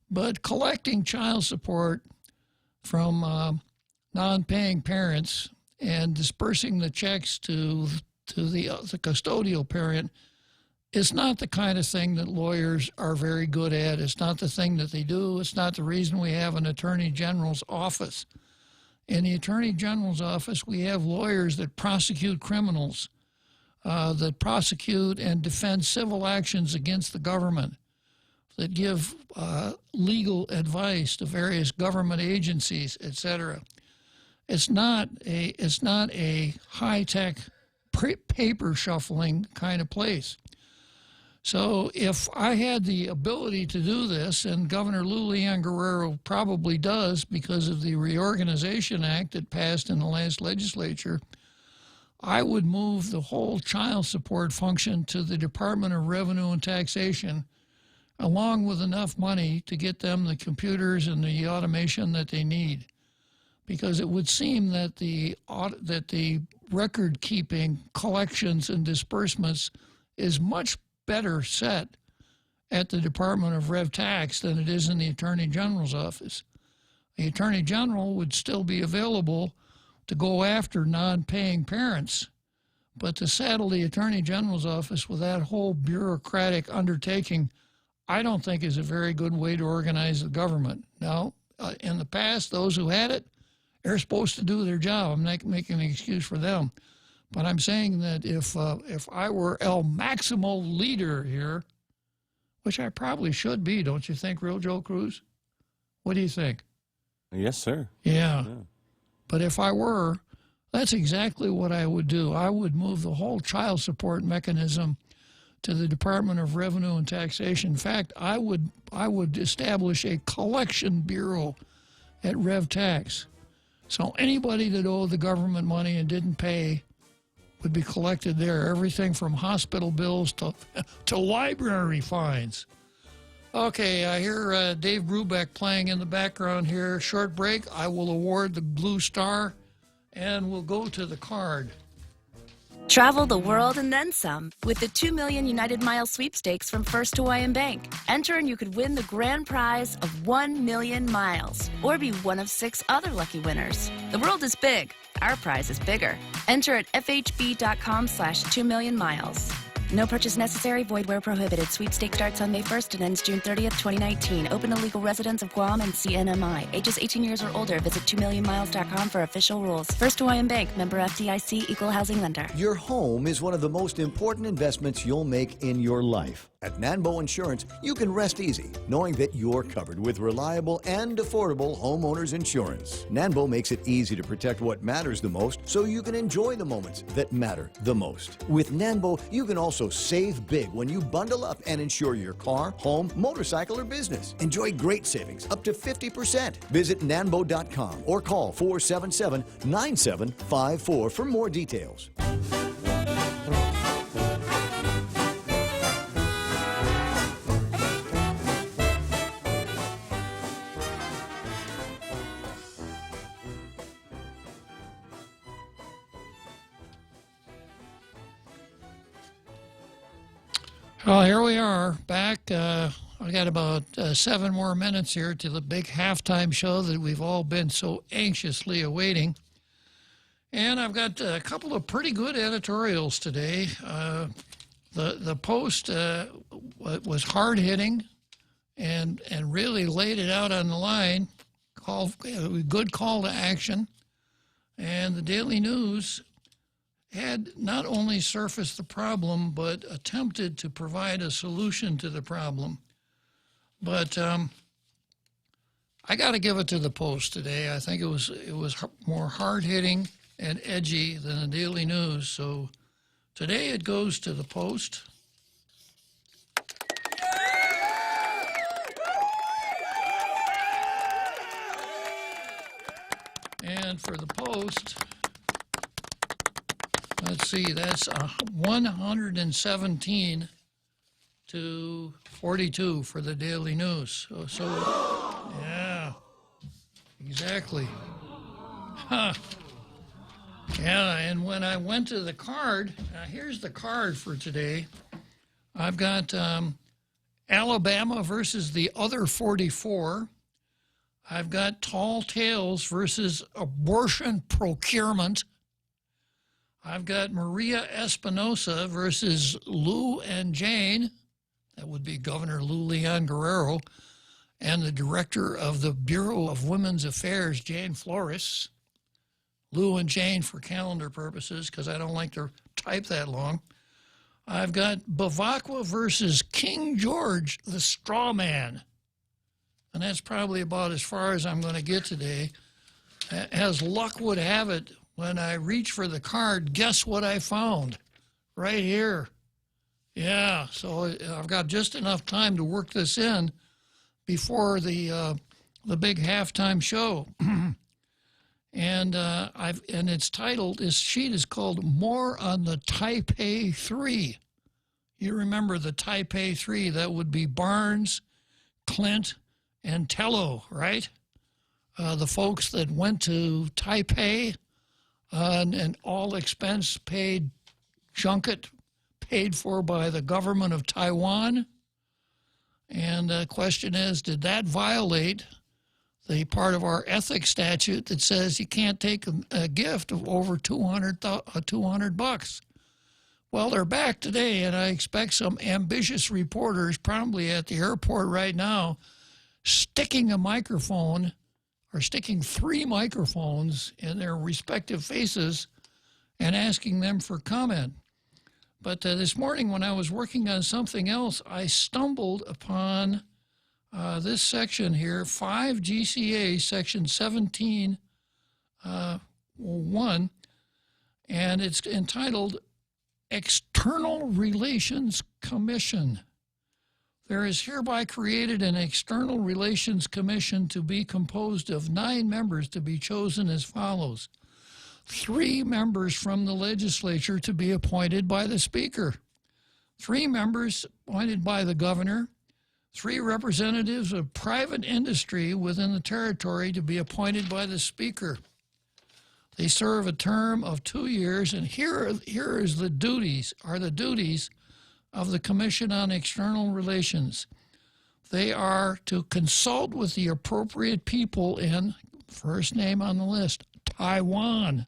But collecting child support from non-paying parents and dispersing the checks to the custodial parent is not the kind of thing that lawyers are very good at. It's not the thing that they do. It's not the reason we have an Attorney General's office. In the Attorney General's office, we have lawyers that prosecute criminals, that prosecute and defend civil actions against the government, that give legal advice to various government agencies, etc. It's not a high-tech paper shuffling kind of place. So if I had the ability to do this, and Governor Lou Leon Guerrero probably does because of the Reorganization Act that passed in the last legislature, I would move the whole child support function to the Department of Revenue and Taxation, along with enough money to get them the computers and the automation that they need. Because it would seem that the record-keeping, collections, and disbursements is much better set at the Department of Rev Tax than it is in the Attorney General's office. The Attorney General would still be available to go after non-paying parents, but to saddle the Attorney General's office with that whole bureaucratic undertaking, I don't think is a very good way to organize the government. Now, in the past, those who had it, they're supposed to do their job. I'm not making an excuse for them. But I'm saying that if I were El Maximo leader here, which I probably should be, don't you think, Real Joe Cruz? What do you think? Yes, sir. Yeah. But if I were, that's exactly what I would do. I would move the whole child support mechanism to the Department of Revenue and Taxation. In fact, I would establish a collection bureau at Rev Tax. So anybody that owed the government money and didn't pay would be collected there. Everything from hospital bills to library fines. Okay, I hear Dave Brubeck playing in the background here. Short break. I will award the Blue Star, and we'll go to the card. Travel the world and then some with the 2 million United Miles sweepstakes from First Hawaiian Bank. Enter and you could win the grand prize of 1 million miles or be one of 6 other lucky winners. The world is big. Our prize is bigger. Enter at fhb.com/2 million miles. No purchase necessary. Void where prohibited. Sweepstake starts on May 1st and ends June 30th, 2019. Open to legal residents of Guam and CNMI. Ages 18 years or older. Visit 2millionmiles.com for official rules. First Hawaiian Bank. Member FDIC. Equal housing lender. Your home is one of the most important investments you'll make in your life. At Nanbo Insurance, you can rest easy knowing that you're covered with reliable and affordable homeowners insurance. Nanbo makes it easy to protect what matters the most so you can enjoy the moments that matter the most. With Nanbo, you can also save big when you bundle up and insure your car, home, motorcycle, or business. Enjoy great savings up to 50%. Visit nanbo.com or call 477-9754 for more details. Well, here we are back. I got about 7 more minutes here to the big halftime show that we've all been so anxiously awaiting. And I've got a couple of pretty good editorials today. The Post was hard-hitting and really laid it out on the line. Good call to action. And the Daily News had not only surfaced the problem, but attempted to provide a solution to the problem. But I got to give it to the Post today. I think it was more hard-hitting and edgy than the Daily News. So today it goes to the Post. And for the Post, let's see, that's 117 to 42 for the Daily News. So yeah, exactly. Huh. Yeah, and when I went to the card, here's the card for today. I've got Alabama versus the other 44. I've got Tall Tales versus abortion procurement. I've got Maria Espinosa versus Lou and Jane. That would be Governor Lou Leon Guerrero and the director of the Bureau of Women's Affairs, Jane Flores. Lou and Jane for calendar purposes, because I don't like to type that long. I've got Bavacqua versus King George, the straw man. And that's probably about as far as I'm going to get today. As luck would have it, when I reach for the card, guess what I found? Right here. Yeah, so I've got just enough time to work this in before the big halftime show. And its titled, this sheet is called More on the Taipei 3. You remember the Taipei 3, that would be Barnes, Clint, and Tello, right? The folks that went to Taipei on an all-expense paid junket paid for by the government of Taiwan. And the question is, did that violate the part of our ethics statute that says you can't take a gift of over $200? Well, they're back today, and I expect some ambitious reporters probably at the airport right now sticking a microphone or sticking 3 microphones in their respective faces and asking them for comment. But this morning when I was working on something else, I stumbled upon this section here, 5 GCA, section 17.1, and it's entitled External Relations Commission. There is hereby created an External Relations Commission to be composed of 9 members to be chosen as follows. 3 members from the legislature to be appointed by the Speaker. 3 members appointed by the Governor. 3 representatives of private industry within the territory to be appointed by the Speaker. They serve a term of 2 years, and here is the duties of the Commission on External Relations. They are to consult with the appropriate people in, first name on the list, Taiwan,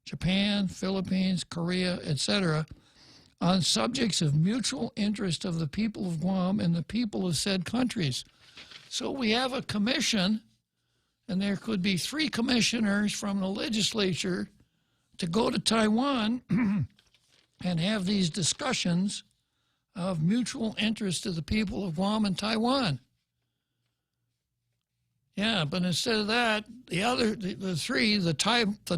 Japan, Philippines, Korea, etc., on subjects of mutual interest of the people of Guam and the people of said countries. So we have a commission, and there could be 3 commissioners from the legislature to go to Taiwan and have these discussions of mutual interest to the people of Guam and Taiwan. Yeah, but instead of that, the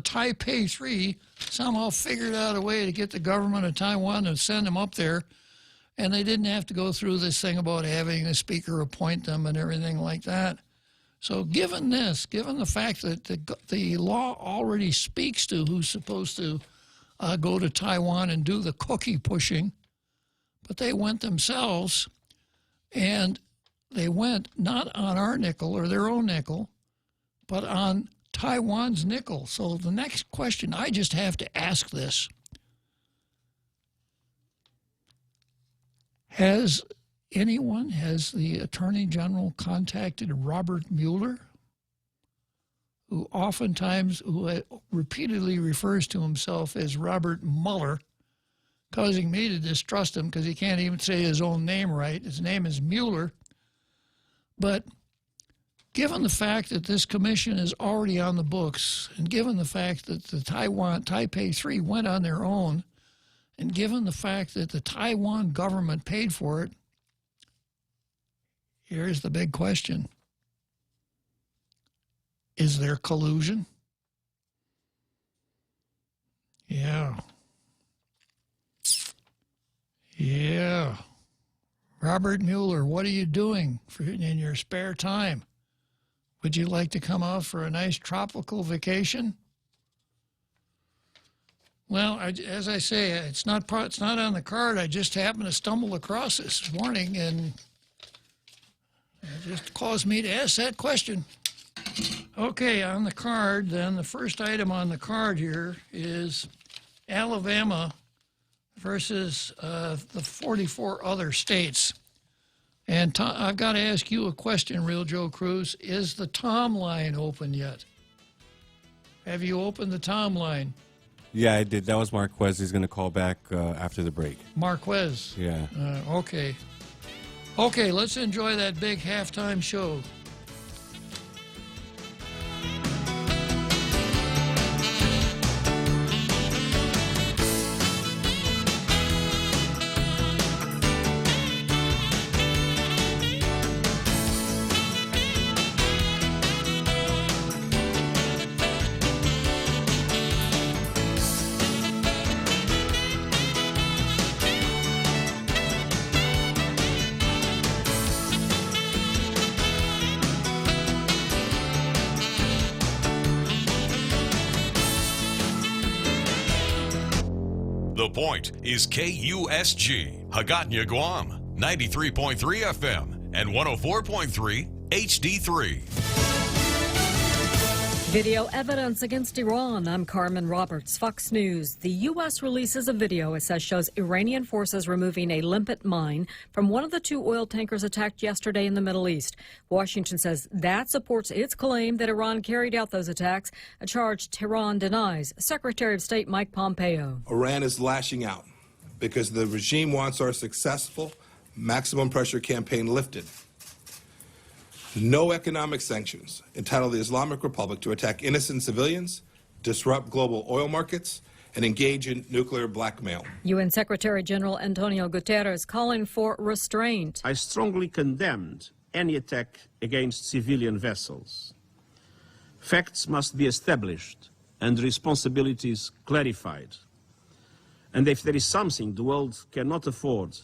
Taipei 3, somehow figured out a way to get the government of Taiwan to send them up there, and they didn't have to go through this thing about having the Speaker appoint them and everything like that. So given the fact that the law already speaks to who's supposed to go to Taiwan and do the cookie pushing, but they went themselves, and they went not on our nickel or their own nickel, but on Taiwan's nickel. So the next question, I just have to ask this. Has the Attorney General contacted Robert Mueller, who repeatedly refers to himself as Robert Mueller, causing me to distrust him because he can't even say his own name right. His name is Mueller. But given the fact that this commission is already on the books, and given the fact that the Taipei 3 went on their own, and given the fact that the Taiwan government paid for it, here's the big question. Is there collusion? Yeah. Robert Mueller, what are you doing in your spare time? Would you like to come out for a nice tropical vacation? Well, as I say, it's not on the card. I just happened to stumble across this morning, and it just caused me to ask that question. Okay, on the card, then, the first item on the card here is Alabama versus the 44 other states. And I've got to ask you a question, Real Joe Cruz. Is the Tom line open yet? Have you opened the Tom line? Yeah, I did. That was Marquez. He's going to call back after the break. Marquez? Yeah. Okay. Okay, let's enjoy that big halftime show. The Point is KUSG, Hagåtña, Guam, 93.3 FM and 104.3 HD3. Video evidence against Iran. I'm Carmen Roberts, Fox News. The U.S. releases a video, it says, shows Iranian forces removing a limpet mine from one of the two oil tankers attacked yesterday in the Middle East. Washington says that supports its claim that Iran carried out those attacks, a charge Tehran denies. Secretary of State Mike Pompeo. Iran is lashing out because the regime wants our successful maximum pressure campaign lifted. No economic sanctions entitle the Islamic Republic to attack innocent civilians, disrupt global oil markets, and engage in nuclear blackmail. UN Secretary General Antonio Guterres calling for restraint. I strongly condemned any attack against civilian vessels. Facts must be established and responsibilities clarified. And if there is something the world cannot afford,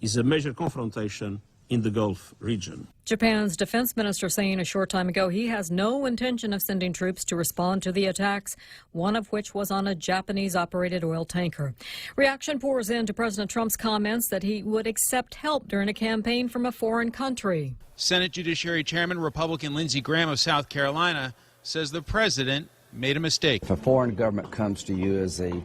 is a major confrontation in the Gulf region. Japan's defense minister saying a short time ago he has no intention of sending troops to respond to the attacks, one of which was on a Japanese-operated oil tanker. Reaction pours in to President Trump's comments that he would accept help during a campaign from a foreign country. Senate Judiciary Chairman Republican Lindsey Graham of South Carolina says the president made a mistake. If a foreign government comes to you as a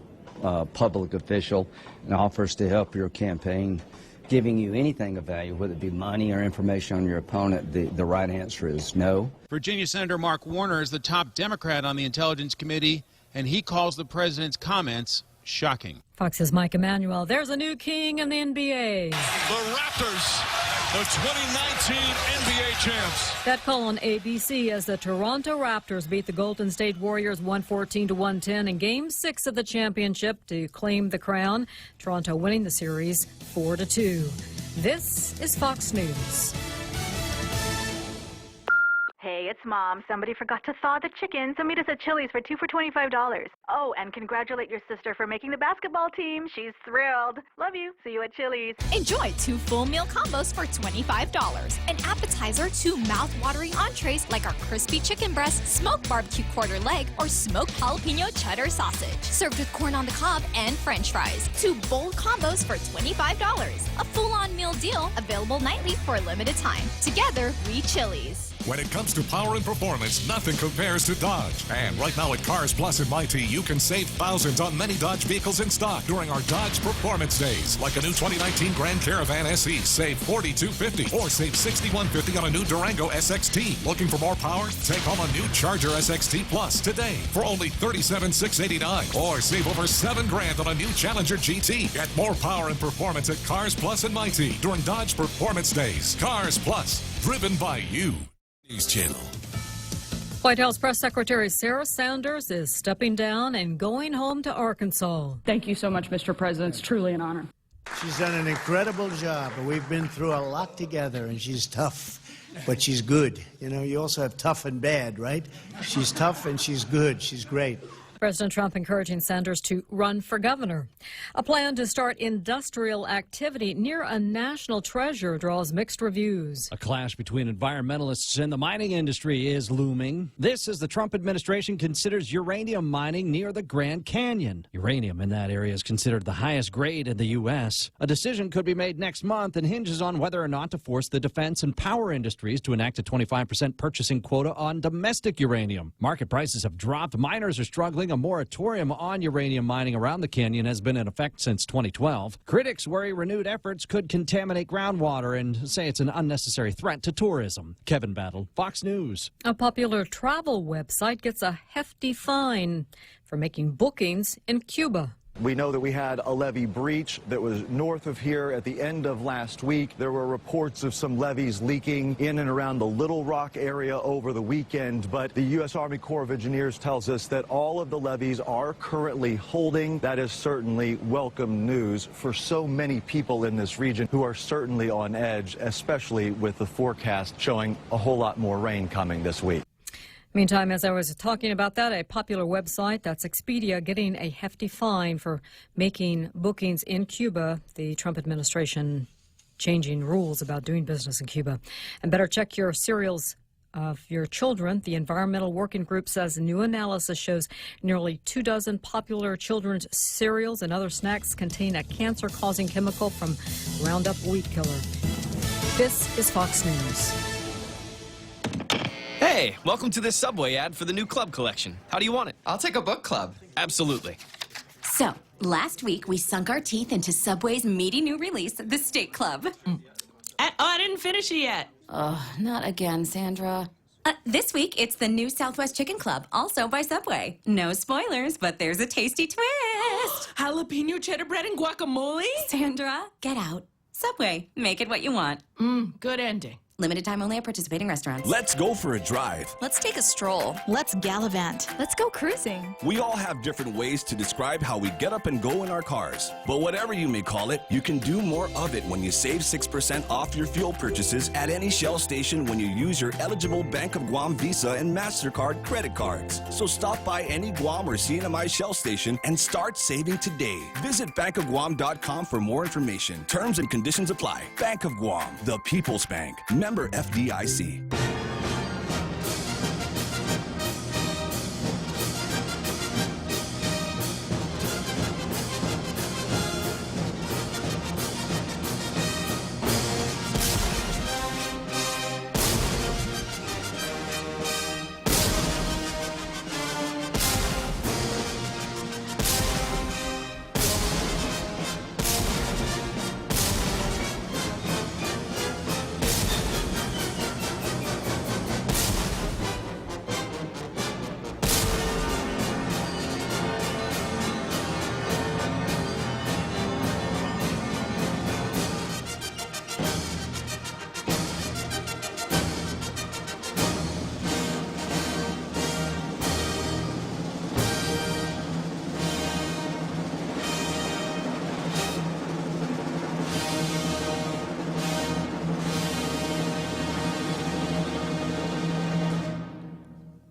public official and offers to help your campaign, giving you anything of value, whether it be money or information on your opponent, the right answer is no. Virginia Senator Mark Warner is the top Democrat on the Intelligence Committee, and he calls the president's comments shocking. Fox's Mike Emanuel. There's a new king in the NBA. The Raptors, the 2019 NBA champs. That call on ABC as the Toronto Raptors beat the Golden State Warriors 114-110 in Game 6 of the championship to claim the crown. Toronto winning the series 4-2. This is Fox News. Hey, it's Mom. Somebody forgot to thaw the chicken, so meet us at Chili's for 2 for $25. Oh, and congratulate your sister for making the basketball team. She's thrilled. Love you. See you at Chili's. Enjoy 2 full meal combos for $25. An appetizer, 2 mouth-watering entrees like our crispy chicken breast, smoked barbecue quarter leg, or smoked jalapeno cheddar sausage. Served with corn on the cob and french fries. 2 bold combos for $25. A full-on meal deal available nightly for a limited time. Together, we Chili's. When it comes to power and performance, nothing compares to Dodge. And right now at Cars Plus in Mighty, you can save thousands on many Dodge vehicles in stock during our Dodge Performance Days. Like a new 2019 Grand Caravan SE, save $4,250. Or save $6,150 on a new Durango SXT. Looking for more power? Take home a new Charger SXT Plus today for only $37,689. Or save over $7,000 on a new Challenger GT. Get more power and performance at Cars Plus in Mighty during Dodge Performance Days. Cars Plus, driven by you. News Channel. White House Press Secretary Sarah Sanders is stepping down and going home to Arkansas. Thank you so much, Mr. President. It's truly an honor. She's done an incredible job. We've been through a lot together, and she's tough, but she's good. You know, you also have tough and bad, right? She's tough and she's good. She's great. President Trump encouraging Sanders to run for governor. A plan to start industrial activity near a national treasure draws mixed reviews. A clash between environmentalists and the mining industry is looming. This as the Trump administration considers uranium mining near the Grand Canyon. Uranium in that area is considered the highest grade in the U.S. A decision could be made next month and hinges on whether or not to force the defense and power industries to enact a 25% purchasing quota on domestic uranium. Market prices have dropped. Miners are struggling. A moratorium on uranium mining around the canyon has been in effect since 2012. Critics worry renewed efforts could contaminate groundwater and say it's an unnecessary threat to tourism. Kevin Battle, Fox News. A popular travel website gets a hefty fine for making bookings in Cuba. We know that we had a levee breach that was north of here at the end of last week. There were reports of some levees leaking in and around the Little Rock area over the weekend, but the U.S. Army Corps of Engineers tells us that all of the levees are currently holding. That is certainly welcome news for so many people in this region who are certainly on edge, especially with the forecast showing a whole lot more rain coming this week. Meantime, as I was talking about that, a popular website, that's Expedia, getting a hefty fine for making bookings in Cuba. The Trump administration changing rules about doing business in Cuba. And better check your cereal's of your children. The Environmental Working Group says a new analysis shows nearly 24 popular children's cereals and other snacks contain a cancer-causing chemical from Roundup weed killer. This is Fox News. Hey, welcome to this Subway ad for the new club collection. How do you want it? I'll take a book club. Absolutely. So, last week we sunk our teeth into Subway's meaty new release, the Steak Club. I didn't finish it yet. Oh, not again, Sandra. This week, it's the new Southwest Chicken Club, also by Subway. No spoilers, but there's a tasty twist. Jalapeno cheddar bread and guacamole? Sandra, get out. Subway, make it what you want. Good ending. Limited time only at participating restaurants. Let's go for a drive. Let's take a stroll. Let's gallivant. Let's go cruising. We all have different ways to describe how we get up and go in our cars. But whatever you may call it, you can do more of it when you save 6% off your fuel purchases at any Shell station when you use your eligible Bank of Guam Visa and MasterCard credit cards. So stop by any Guam or CNMI Shell station and start saving today. Visit bankofguam.com for more information. Terms and conditions apply. Bank of Guam, the People's Bank. Member FDIC.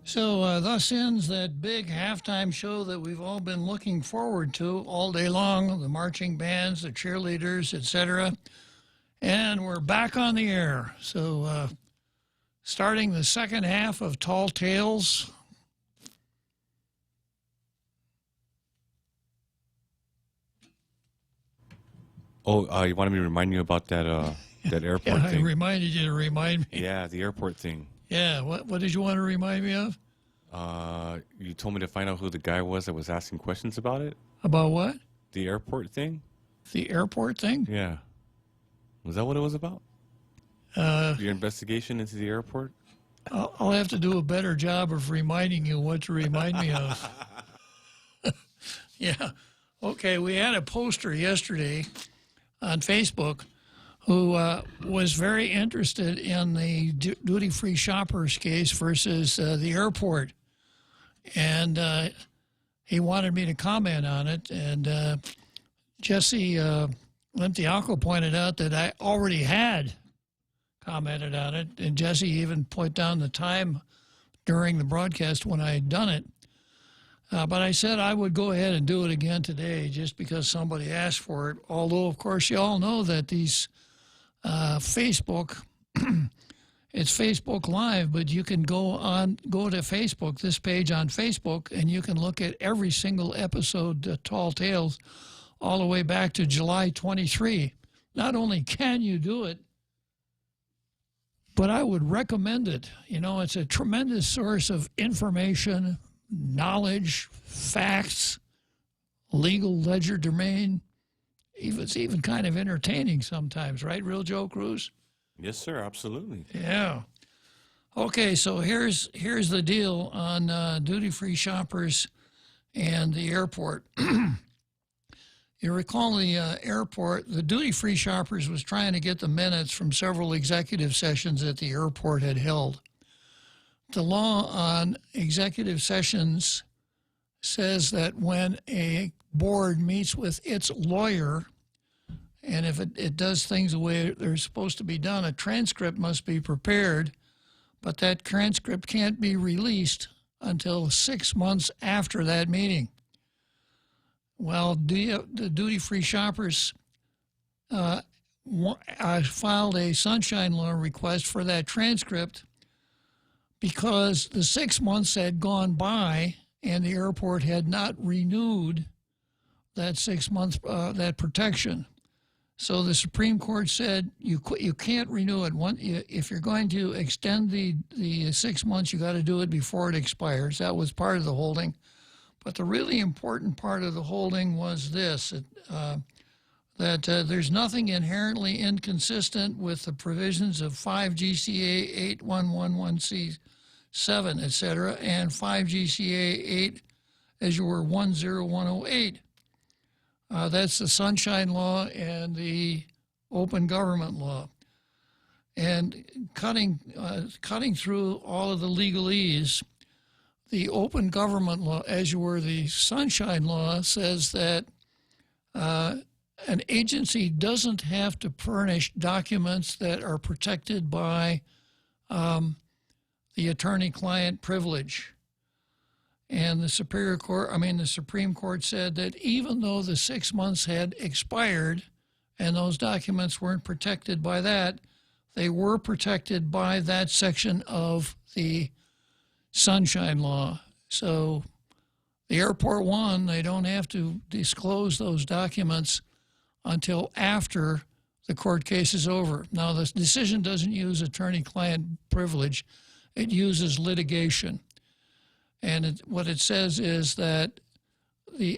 So thus ends that big halftime show that we've all been looking forward to all day long, the marching bands, the cheerleaders, etc. And we're back on the air. So starting the second half of Tall Tales. Oh, you wanted me to remind you about that that airport thing? I reminded you to remind me. Yeah, the airport thing. Yeah, what did you want to remind me of? You told me to find out who the guy was that was asking questions about it. About what? The airport thing? The airport thing? Yeah. Was that what it was about? Your investigation into the airport? I'll have to do a better job of reminding you what to remind me of. Yeah. Okay, we had a poster yesterday on Facebook who was very interested in the duty-free shoppers case versus the airport. And he wanted me to comment on it. And Jesse Limtiaco pointed out that I already had commented on it. And Jesse even put down the time during the broadcast when I had done it. But I said I would go ahead and do it again today just because somebody asked for it. Although, of course, you all know that these Facebook, it's Facebook Live, but you can go to Facebook, this page on Facebook, and you can look at every single episode, Tall Tales, all the way back to July 23. Not only can you do it, but I would recommend it. You know, it's a tremendous source of information, knowledge, facts, legal legerdemain. It's even kind of entertaining sometimes, right, Real Joe Cruz? Yes, sir, absolutely. Yeah. Okay, so here's the deal on duty-free shoppers and the airport. You recall the airport, the duty-free shoppers was trying to get the minutes from several executive sessions that the airport had held. The law on executive sessions says that when a board meets with its lawyer, and if it does things the way they're supposed to be done, a transcript must be prepared, but that transcript can't be released until 6 months after that meeting. Well, the duty-free shoppers filed a sunshine law request for that transcript because the 6 months had gone by and the airport had not renewed that 6 months, that protection. So the Supreme Court said you can't renew it. If you're going to extend the 6 months, you got to do it before it expires. That was part of the holding. But the really important part of the holding was this, that there's nothing inherently inconsistent with the provisions of 5 GCA 8111C7, et cetera, and 5 GCA 8, as you were 10108. That's the Sunshine Law and the Open Government Law. And cutting through all of the legalese, the Open Government Law, as you were the Sunshine Law, says that an agency doesn't have to furnish documents that are protected by the attorney-client privilege. And the Supreme Court said that even though the 6 months had expired and those documents weren't protected by that, they were protected by that section of the Sunshine Law. So the airport won. They don't have to disclose those documents until after the court case is over. Now, the decision doesn't use attorney-client privilege. It uses litigation. And what it says is that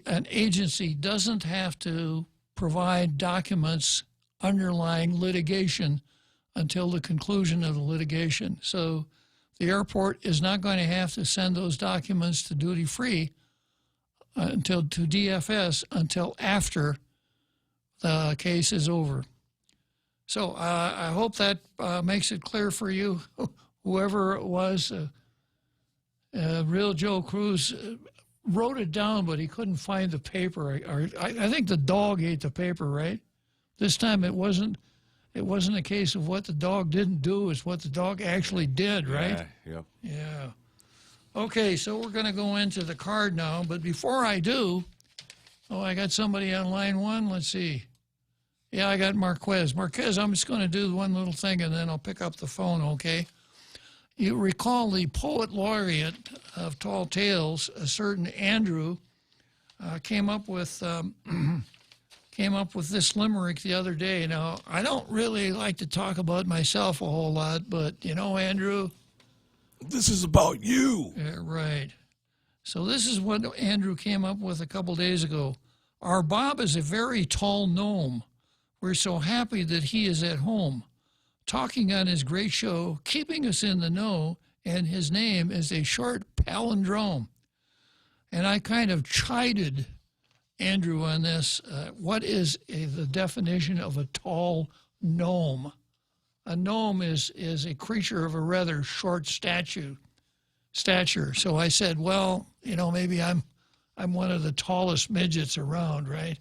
an agency doesn't have to provide documents underlying litigation until the conclusion of the litigation. So the airport is not going to have to send those documents to duty-free to DFS until after the case is over. So I hope that makes it clear for you, whoever it was. Real Joe Cruz wrote it down, but he couldn't find the paper. I think the dog ate the paper, right? This time it wasn't a case of what the dog didn't do, it's what the dog actually did, right? Yeah, yep. Yeah. Okay, so we're going to go into the card now, but before I do, I got somebody on line one. Let's see. Yeah, I got Marquez. Marquez, I'm just going to do one little thing, and then I'll pick up the phone, okay? You recall the poet laureate of Tall Tales, a certain Andrew, came up with this limerick the other day. Now, I don't really like to talk about myself a whole lot, but Andrew, this is about you. Yeah, right. So this is what Andrew came up with a couple days ago. Our Bob is a very tall gnome. We're so happy that he is at home, talking on his great show, keeping us in the know, and his name is a short palindrome. And I kind of chided Andrew on this. What is the definition of a tall gnome? A gnome is a creature of a rather short stature. So I said, well, maybe I'm one of the tallest midgets around, right?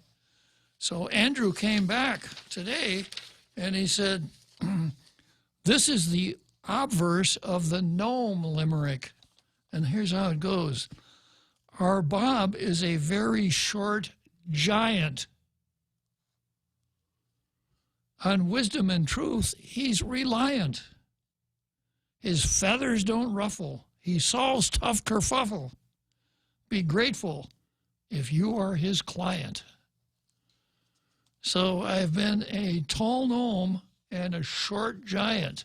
So Andrew came back today and he said, this is the obverse of the gnome limerick. And here's how it goes. Our Bob is a very short giant. On wisdom and truth, he's reliant. His feathers don't ruffle. He solves tough kerfuffle. Be grateful if you are his client. So I've been a tall gnome and a short giant.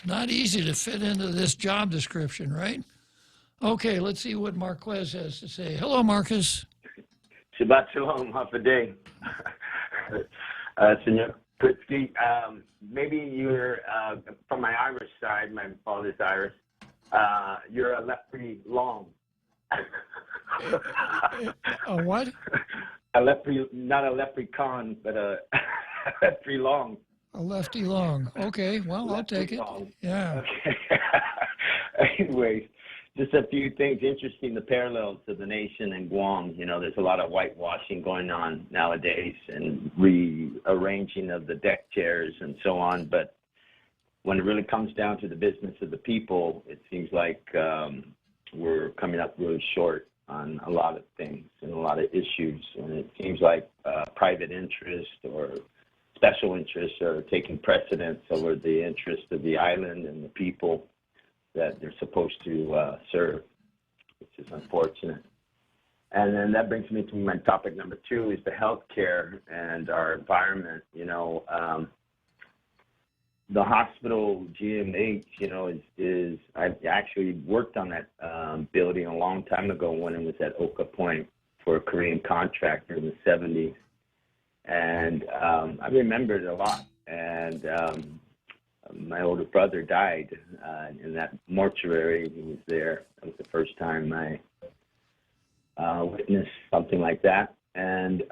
Not easy to fit into this job description, right? Okay, let's see what Marquez has to say. Hello, Marcus. Shabbat shalom, half a day. Senor Klitzkie, maybe you're, from my Irish side, my father's Irish, you're a lefty long. A what? A lefty, not a leprechaun, but a lefty long. A lefty long. Okay, well, I'll take it. Long. Yeah. Okay. Anyways, just a few things interesting, the parallels to the nation and Guam. There's a lot of whitewashing going on nowadays and rearranging of the deck chairs and so on. But when it really comes down to the business of the people, it seems like we're coming up really short on a lot of things and a lot of issues. And it seems like private interest or special interests are taking precedence over the interest of the island and the people. that they're supposed to serve, which is unfortunate. And then that brings me to my topic number 2 is the healthcare and our environment. The hospital GMH, is I actually worked on that building a long time ago when it was at Oka Point for a Korean contractor in the 70s. And I remember it a lot. And my older brother died in that mortuary. He was there. That was the first time I witnessed something like that. And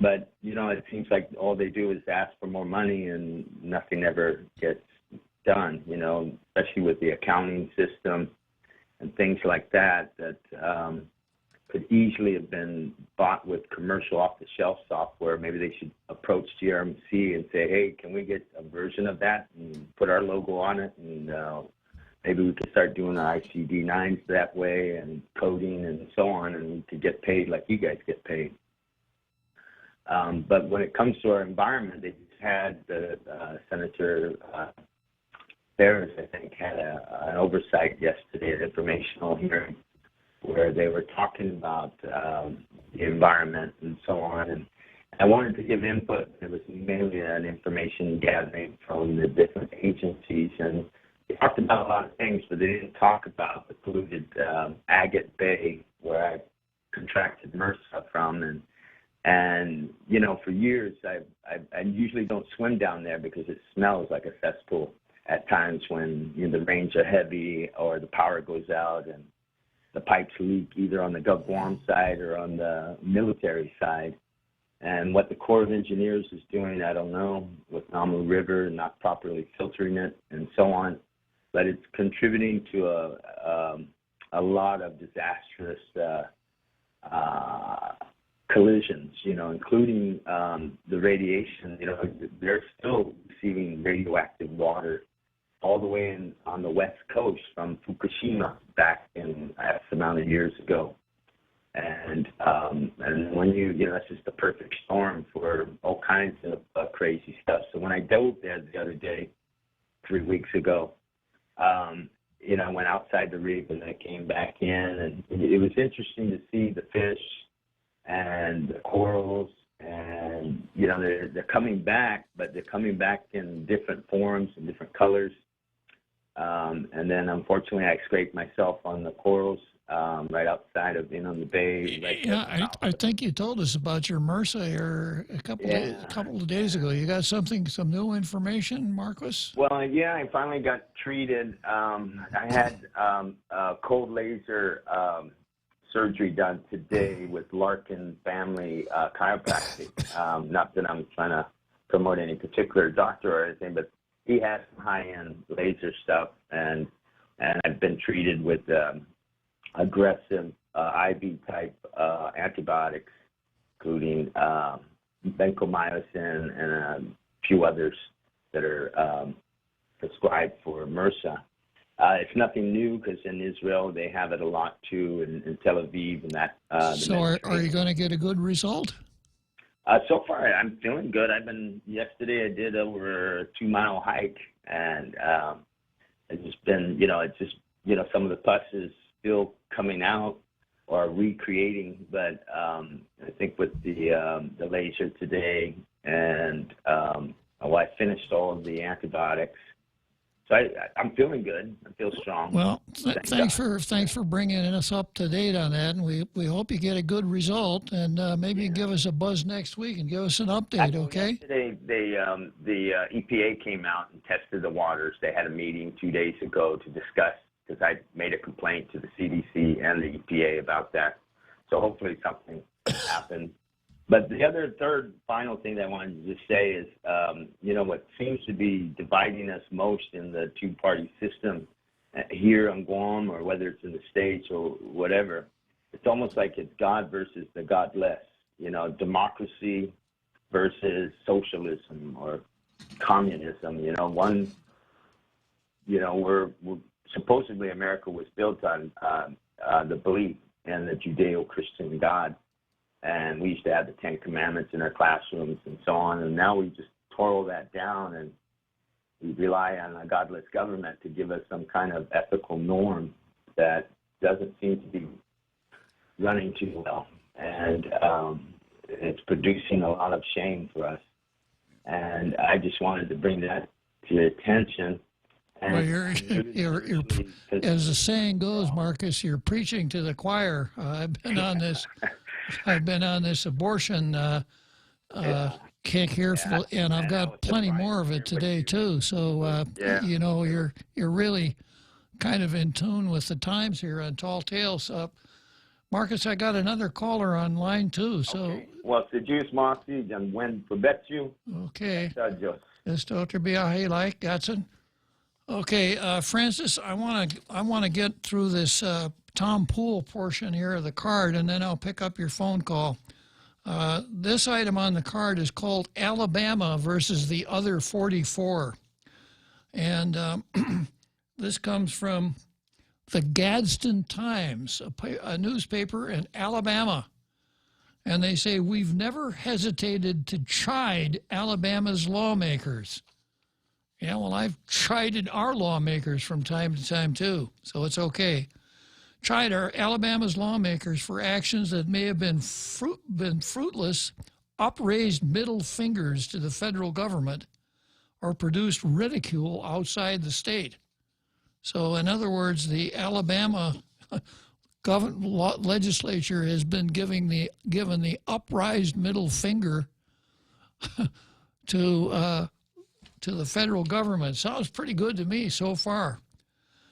but it seems like all they do is ask for more money and nothing ever gets done, especially with the accounting system and things like that could easily have been bought with commercial off-the-shelf software. Maybe they should approach GRMC and say, hey, can we get a version of that and put our logo on it? And maybe we could start doing our ICD-9s that way and coding and so on, and we could get paid like you guys get paid. But when it comes to our environment, they just had Senator Ferris, I think, had an oversight yesterday, an informational hearing, where they were talking about the environment and so on. And I wanted to give input. It was mainly an information gathering from the different agencies. And they talked about a lot of things, but they didn't talk about the polluted Agate Bay, where I contracted MRSA from. And for years, I usually don't swim down there because it smells like a cesspool at times when the rains are heavy or the power goes out and the pipes leak either on the Guam side or on the military side. And what the Corps of Engineers is doing, I don't know, with Namu River and not properly filtering it and so on. But it's contributing to a lot of disastrous collisions, including the radiation. They're still receiving radioactive water all the way on the west coast from Fukushima back in X amount of years ago. And when that's just the perfect storm for all kinds of crazy stuff. So when I dove there the other day, 3 weeks ago, I went outside the reef and I came back in, and it was interesting to see the fish and the corals, and they're coming back, but they're coming back in different forms and different colors. And then unfortunately I scraped myself on the corals right outside of on the bay. Right I think you told us about your MRSA here a couple of days ago. You got some new information, Marquis? Well, yeah, I finally got treated. I had a cold laser surgery done today with Larkin Family Chiropractic. Not that I'm trying to promote any particular doctor or anything, but he has some high-end laser stuff, and I've been treated with aggressive IV-type antibiotics, including vancomycin and a few others that are prescribed for MRSA. It's nothing new because in Israel they have it a lot too, in Tel Aviv and that. So are you going to get a good result? So far, I'm feeling good. Yesterday I did over a 2-mile hike, and it's just been, some of the pus is still coming out or recreating, but I think with the laser today and I finished all of the antibiotics. So I'm feeling good. I feel strong. Well, thanks for bringing us up to date on that, and we hope you get a good result, and maybe you can give us a buzz next week and give us an update, okay? Yesterday, the EPA came out and tested the waters. They had a meeting 2 days ago to discuss, because I made a complaint to the CDC and the EPA about that. So hopefully something happened. But the final thing that I wanted to say is, what seems to be dividing us most in the two-party system here on Guam, or whether it's in the States or whatever, it's almost like it's God versus the godless, democracy versus socialism or communism. We're supposedly America was built on the belief in the Judeo-Christian God. And we used to have the 10 Commandments in our classrooms and so on. And now we just tore all that down. And we rely on a godless government to give us some kind of ethical norm that doesn't seem to be running too well. And it's producing a lot of shame for us. And I just wanted to bring that to your attention. And well, you're, as the saying goes, Marcus, you're preaching to the choir. I've been on this abortion kick here, and I've got plenty more of it today too. So you know, you're really kind of in tune with the times here on Tall Tales. Marcus, I got another caller on line two. So well, se Deus Marcy, and when forbet you. Okay. Yes, Dr. Biahi like Gatson. Okay, Francis, I want to get through this Tom Pool portion here of the card, and then I'll pick up your phone call. This item on the card is called Alabama versus the other 44. And this comes from the Gadsden Times, a newspaper in Alabama. And they say, we've never hesitated to chide Alabama's lawmakers. Yeah, well, I've chided our lawmakers from time to time, too, so it's okay. Chide our Alabama's lawmakers for actions that may have been fruitless, upraised middle fingers to the federal government, or produced ridicule outside the state. So, in other words, the Alabama legislature has been given the upraised middle finger to the federal government. Sounds pretty good to me so far.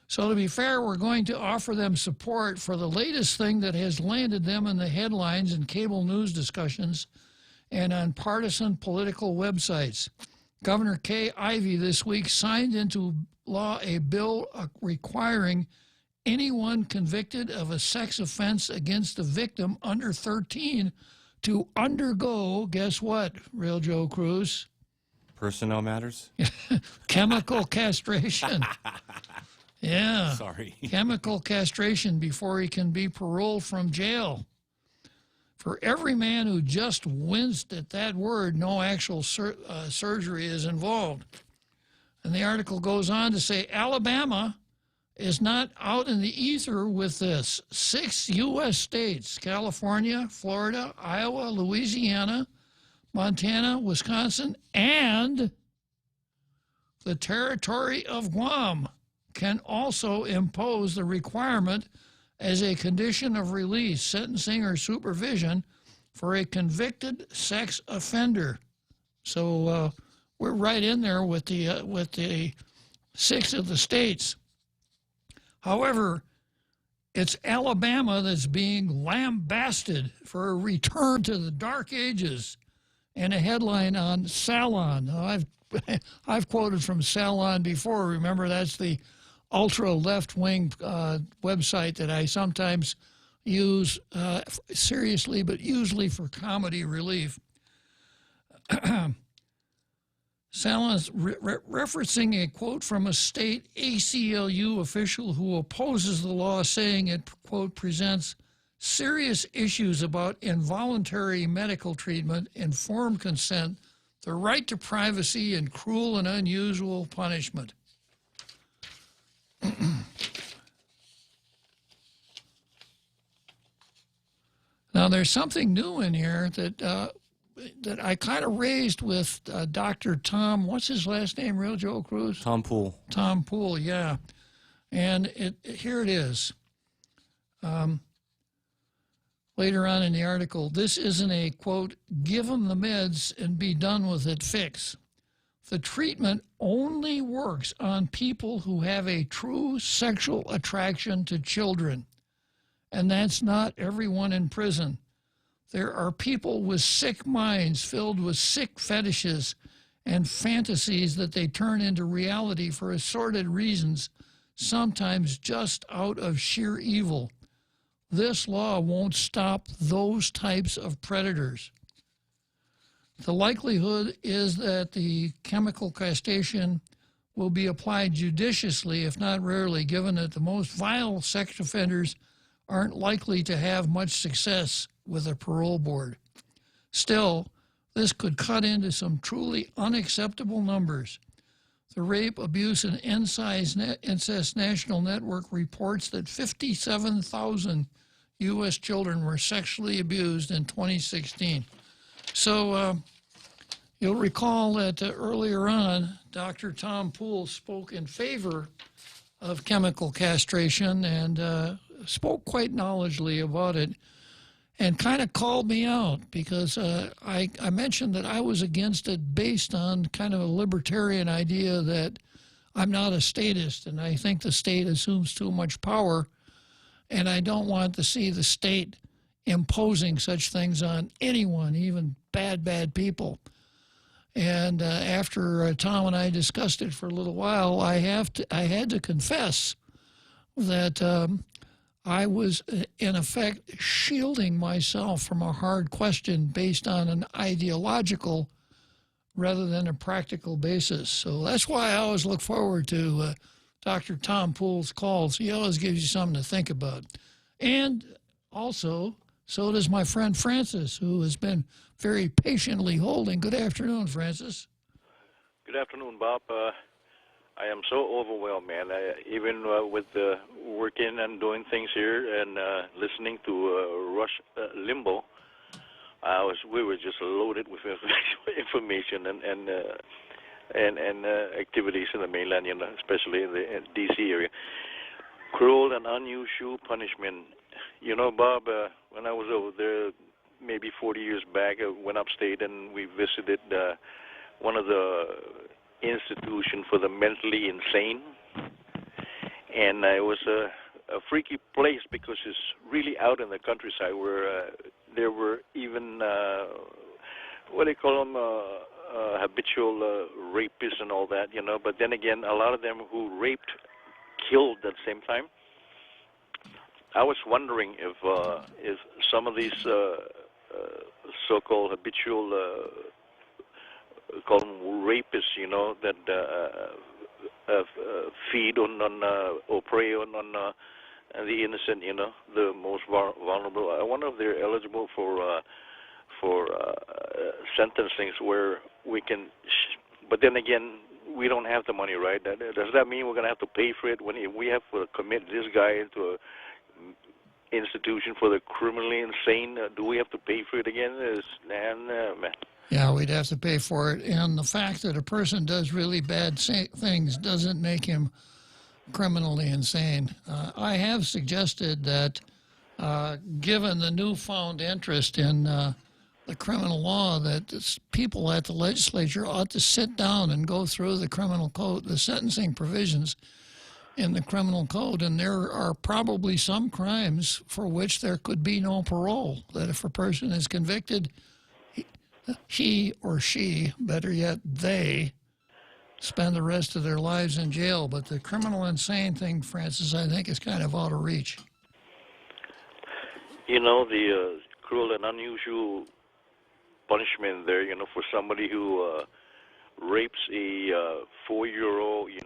So to be fair, we're going to offer them support for the latest thing that has landed them in the headlines and cable news discussions and on partisan political websites. Governor Kay Ivey this week signed into law a bill requiring anyone convicted of a sex offense against a victim under 13 to undergo, guess what, Real Joe Cruz? Personnel matters? Chemical castration. Yeah. Sorry. Chemical castration before he can be paroled from jail. For every man who just winced at that word, no actual surgery is involved. And the article goes on to say, Alabama is not out in the ether with this. 6 U.S. states, California, Florida, Iowa, Louisiana, Montana, Wisconsin, and the territory of Guam can also impose the requirement as a condition of release, sentencing, or supervision for a convicted sex offender. So we're right in there with the 6 of the states. However, it's Alabama that's being lambasted for a return to the dark ages. And a headline on Salon. I've quoted from Salon before. Remember, that's the ultra left-wing website that I sometimes use seriously, but usually for comedy relief. Salon's referencing a quote from a state ACLU official who opposes the law, saying it, quote, presents serious issues about involuntary medical treatment, informed consent, the right to privacy, and cruel and unusual punishment. Now, there's something new in here that I kind of raised with Dr. Tom, what's his last name, Real Joe Cruz? Tom Pool. Tom Pool, yeah. And here it is. Later on in the article, this isn't a, quote, give them the meds and be done with it fix. The treatment only works on people who have a true sexual attraction to children. And that's not everyone in prison. There are people with sick minds filled with sick fetishes and fantasies that they turn into reality for assorted reasons, sometimes just out of sheer evil. This law won't stop those types of predators. The likelihood is that the chemical castration will be applied judiciously, if not rarely, given that the most vile sex offenders aren't likely to have much success with a parole board. Still, this could cut into some truly unacceptable numbers. The Rape, Abuse, and Incest National Network reports that 57,000 U.S. children were sexually abused in 2016. So you'll recall that earlier on, Dr. Tom Poole spoke in favor of chemical castration and spoke quite knowledgeably about it and kind of called me out because I mentioned that I was against it based on kind of a libertarian idea that I'm not a statist and I think the state assumes too much power and I don't want to see the state imposing such things on anyone, even bad people. And after Tom and I discussed it for a little while, I had to confess that I was, in effect, shielding myself from a hard question based on an ideological rather than a practical basis. So that's why I always look forward to Dr. Tom Poole's calls. He always gives you something to think about. And also, so does my friend Francis, who has been very patiently holding. Good afternoon, Francis. Good afternoon, Bob. I am so overwhelmed, man. Even with working and doing things here and listening to Rush Limbaugh, we were just loaded with information and activities in the mainland, especially in the D.C. area. Cruel and unusual punishment. Bob, when I was over there maybe 40 years back, I went upstate and we visited one of the institution for the mentally insane. And it was a freaky place because it's really out in the countryside where there were even, what do you call them, habitual rapists and all that, But then again, a lot of them who raped killed at the same time. I was wondering if some of these so-called habitual, call them rapists, that feed on or prey on the innocent, the most vulnerable. I wonder if they're eligible for sentencing where we can. But then again, we don't have the money, right? Does that mean we're going to have to pay for it when we have to commit this guy into a institution for the criminally insane? Do we have to pay for it again? Man. Yeah, we'd have to pay for it. And the fact that a person does really bad things doesn't make him criminally insane. I have suggested that given the newfound interest in the criminal law, that people at the legislature ought to sit down and go through the criminal code, the sentencing provisions in the criminal code, and there are probably some crimes for which there could be no parole, that if a person is convicted, he or she, better yet, they spend the rest of their lives in jail. But the criminal insane thing, Francis, I think is kind of out of reach. The cruel and unusual punishment there, for somebody who rapes a 4-year-old, is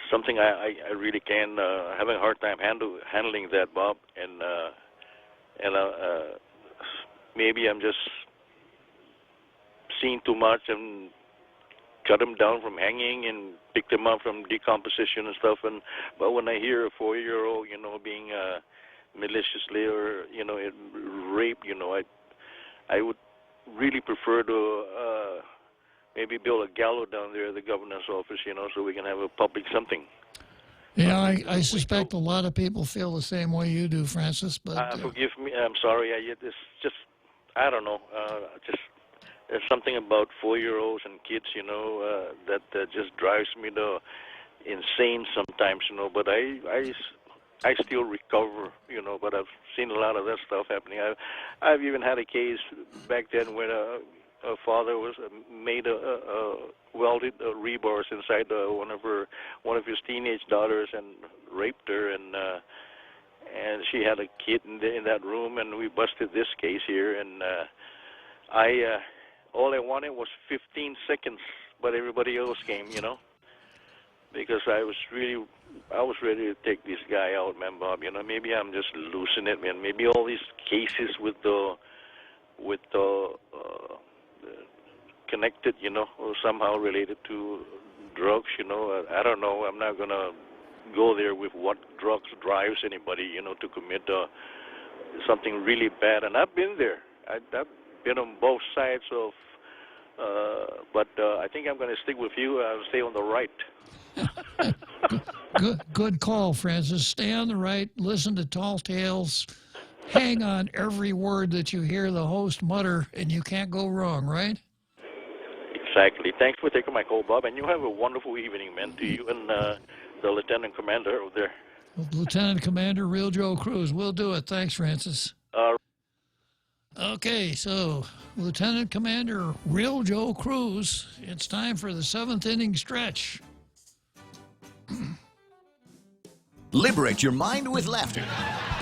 something I really can having a hard time handling that, Bob, and maybe I'm just seeing too much and cut them down from hanging and pick them up from decomposition and stuff. But when I hear a 4-year-old, being maliciously or raped, I would really prefer to maybe build a gallows down there at the governor's office, so we can have a public something. Yeah, I suspect a lot of people feel the same way you do, Francis. But forgive me, I'm sorry. It's just, I don't know. Just there's something about 4-year-olds and kids, that just drives me to insane sometimes, But I still recover, But I've seen a lot of that stuff happening. I've even had a case back then where a father was made a welded rebars inside one of his teenage daughters and raped her, and she had a kid in that room, and we busted this case here, and all I wanted was 15 seconds, but everybody else came, because I was ready to take this guy out, man, Bob. Maybe I'm just losing it, man. Maybe all these cases with the connected, or somehow related to drugs, I don't know. I'm not going to go there with what drugs drives anybody, to commit something really bad. And I've been there. I've been on both sides of, but I think I'm going to stick with you. I'll stay on the right. Good call, Francis. Stay on the right, listen to Tall Tales, hang on every word that you hear the host mutter, and you can't go wrong, right? Exactly. Thanks for taking my call, Bob, and you have a wonderful evening, man, to you and the Lieutenant Commander over there. Lieutenant Commander Real Joe Cruz. We'll do it. Thanks, Francis. Okay, so Lieutenant Commander Real Joe Cruz, it's time for the 7th inning stretch. Liberate your mind with laughter.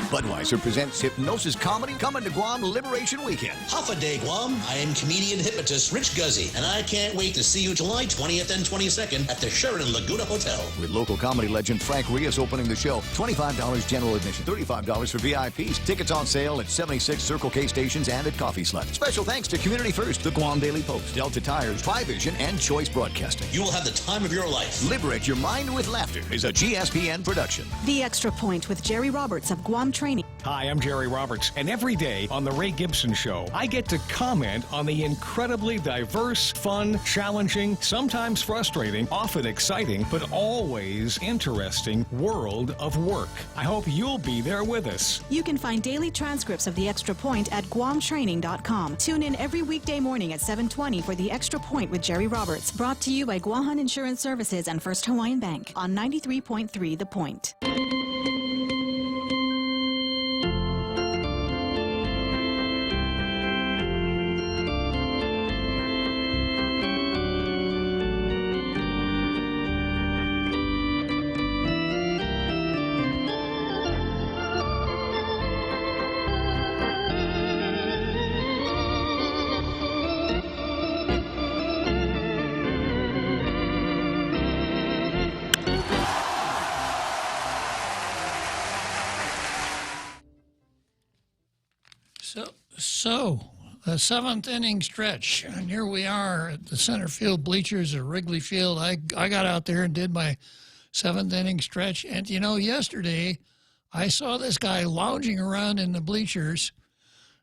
Budweiser presents Hypnosis Comedy coming to Guam Liberation Weekend. Half a day, Guam. I am comedian hypnotist Rich Guzzi, and I can't wait to see you July 20th and 22nd at the Sheraton Laguna Hotel. With local comedy legend Frank Rios opening the show. $25 general admission, $35 for VIPs. Tickets on sale at 76 Circle K stations and at Coffee Slut. Special thanks to Community First, the Guam Daily Post, Delta Tires, Tri-Vision, and Choice Broadcasting. You will have the time of your life. Liberate your mind with laughter is a GSPN production. The Extra Point with Jerry Roberts of Guam Training. Hi, I'm Jerry Roberts, and every day on The Ray Gibson Show, I get to comment on the incredibly diverse, fun, challenging, sometimes frustrating, often exciting, but always interesting world of work. I hope you'll be there with us. You can find daily transcripts of The Extra Point at guamtraining.com. Tune in every weekday morning at 7:20 for The Extra Point with Jerry Roberts, brought to you by Guahan Insurance Services and First Hawaiian Bank on 93.3 The Point. So, the 7th inning stretch, and here we are at the center field bleachers at Wrigley Field. I got out there and did my 7th inning stretch, and yesterday I saw this guy lounging around in the bleachers,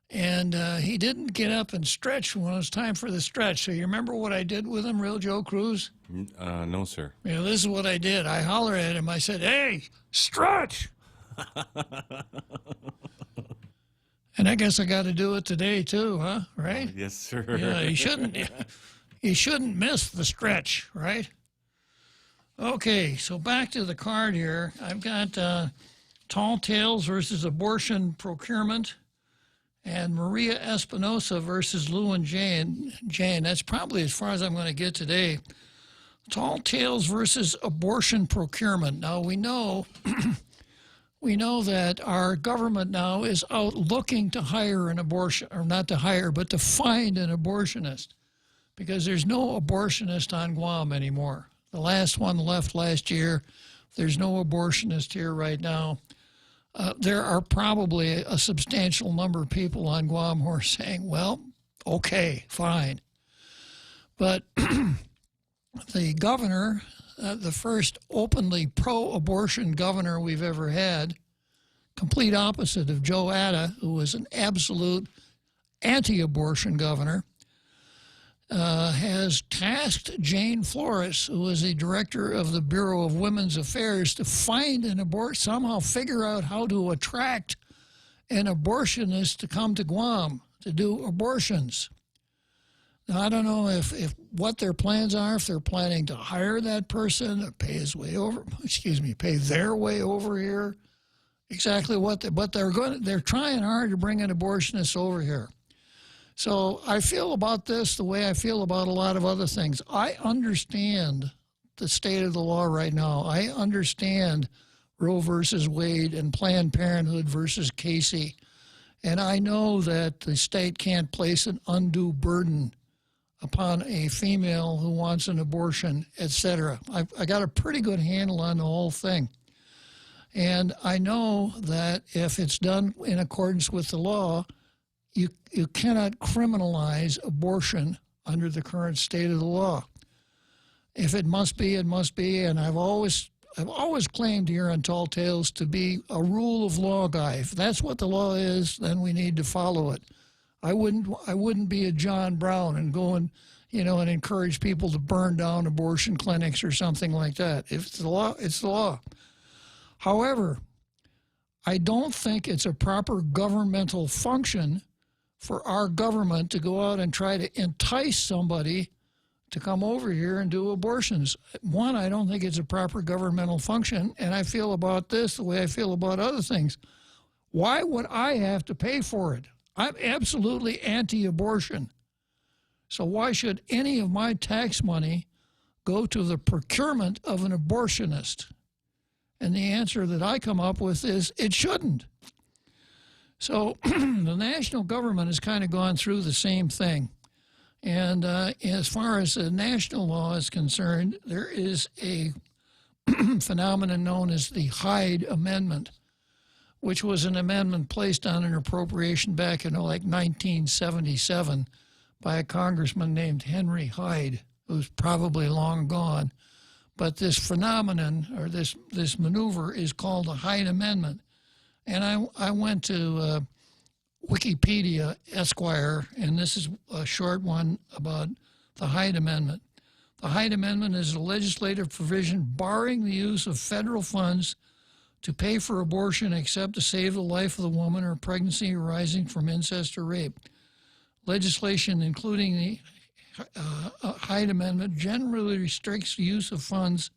and he didn't get up and stretch when it was time for the stretch. So you remember what I did with him, Real Joe Cruz? No, sir. Yeah, this is what I did. I hollered at him. I said, "Hey, stretch!" And I guess I got to do it today too, huh? Right? Yes, sir. Yeah, you shouldn't miss the stretch, right? Okay, so back to the card here. I've got Tall Tales versus Abortion Procurement, and Maria Espinosa versus Lou and Jane. That's probably as far as I'm going to get today. Tall Tales versus Abortion Procurement. Now we know. We know that our government now is out looking to hire an abortion, or not to hire, but to find an abortionist, because there's no abortionist on Guam anymore. The last one left last year. There's no abortionist here right now. There are probably a substantial number of people on Guam who are saying, well, okay, fine. But the governor, the first openly pro-abortion governor we've ever had, complete opposite of Joe Atta, who was an absolute anti-abortion governor, has tasked Jane Flores, who is the director of the Bureau of Women's Affairs, to find an somehow figure out how to attract an abortionist to come to Guam to do abortions. Now, I don't know if what their plans are, if they're planning to hire that person or pay their way over here. Exactly what but they're trying hard to bring an abortionist over here. So I feel about this the way I feel about a lot of other things. I understand the state of the law right now. I understand Roe versus Wade and Planned Parenthood versus Casey. And I know that the state can't place an undue burden upon a female who wants an abortion, etc. I got a pretty good handle on the whole thing. And I know that if it's done in accordance with the law, you cannot criminalize abortion under the current state of the law. If it must be, it must be, and I've always claimed here on Tall Tales to be a rule of law guy. If that's what the law is, then we need to follow it. I wouldn't be a John Brown and go and encourage people to burn down abortion clinics or something like that. If it's the law, it's the law. However, I don't think it's a proper governmental function for our government to go out and try to entice somebody to come over here and do abortions. One, I don't think it's a proper governmental function, and I feel about this the way I feel about other things. Why would I have to pay for it? I'm absolutely anti-abortion. So why should any of my tax money go to the procurement of an abortionist? And the answer that I come up with is it shouldn't. So the national government has kind of gone through the same thing. And as far as the national law is concerned, there is a phenomenon known as the Hyde Amendment, which was an amendment placed on an appropriation back in like 1977 by a congressman named Henry Hyde, who's probably long gone. But this phenomenon, or this maneuver, is called the Hyde Amendment. And I went to Wikipedia Esquire, and this is a short one about the Hyde Amendment. The Hyde Amendment is a legislative provision barring the use of federal funds to pay for abortion except to save the life of the woman or pregnancy arising from incest or rape. Legislation, including the Hyde Amendment, generally restricts the use of funds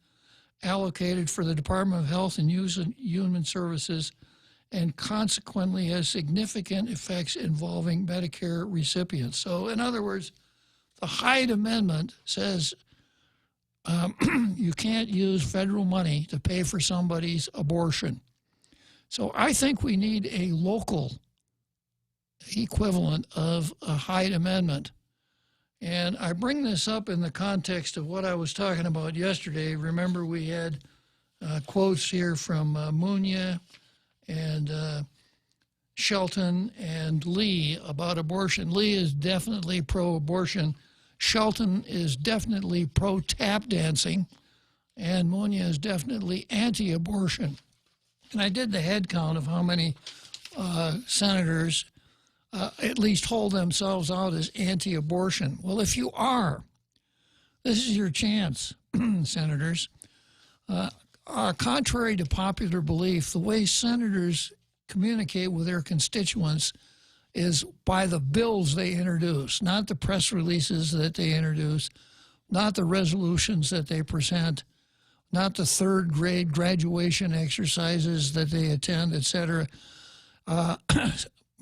allocated for the Department of Health and Human Services and consequently has significant effects involving Medicare recipients. So, in other words, the Hyde Amendment says you can't use federal money to pay for somebody's abortion. So I think we need a local equivalent of a Hyde Amendment. And I bring this up in the context of what I was talking about yesterday. Remember, we had quotes here from Munya and Shelton and Lee about abortion. Lee is definitely pro-abortion. Shelton is definitely pro-tap dancing. And Munya is definitely anti-abortion. And I did the head count of how many senators at least hold themselves out as anti-abortion. Well, if you are, this is your chance, senators. Contrary to popular belief, the way senators communicate with their constituents is by the bills they introduce, not the press releases that they introduce, not the resolutions that they present, not the third grade graduation exercises that they attend, etc.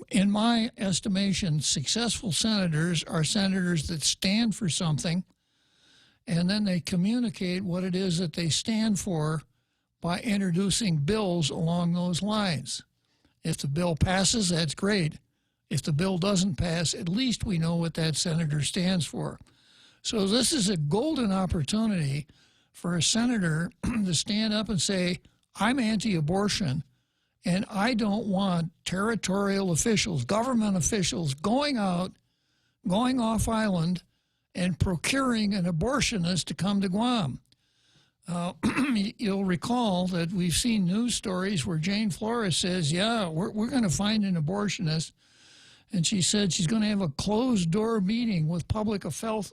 In my estimation, successful senators are senators that stand for something, and then they communicate what it is that they stand for by introducing bills along those lines. If the bill passes, that's great. If the bill doesn't pass, at least we know what that senator stands for. So this is a golden opportunity for a senator to stand up and say, I'm anti-abortion, and I don't want territorial officials, government officials, going off island and procuring an abortionist to come to Guam. You'll recall that we've seen news stories where Jane Flores says, yeah, we're going to find an abortionist. And she said she's going to have a closed-door meeting with public health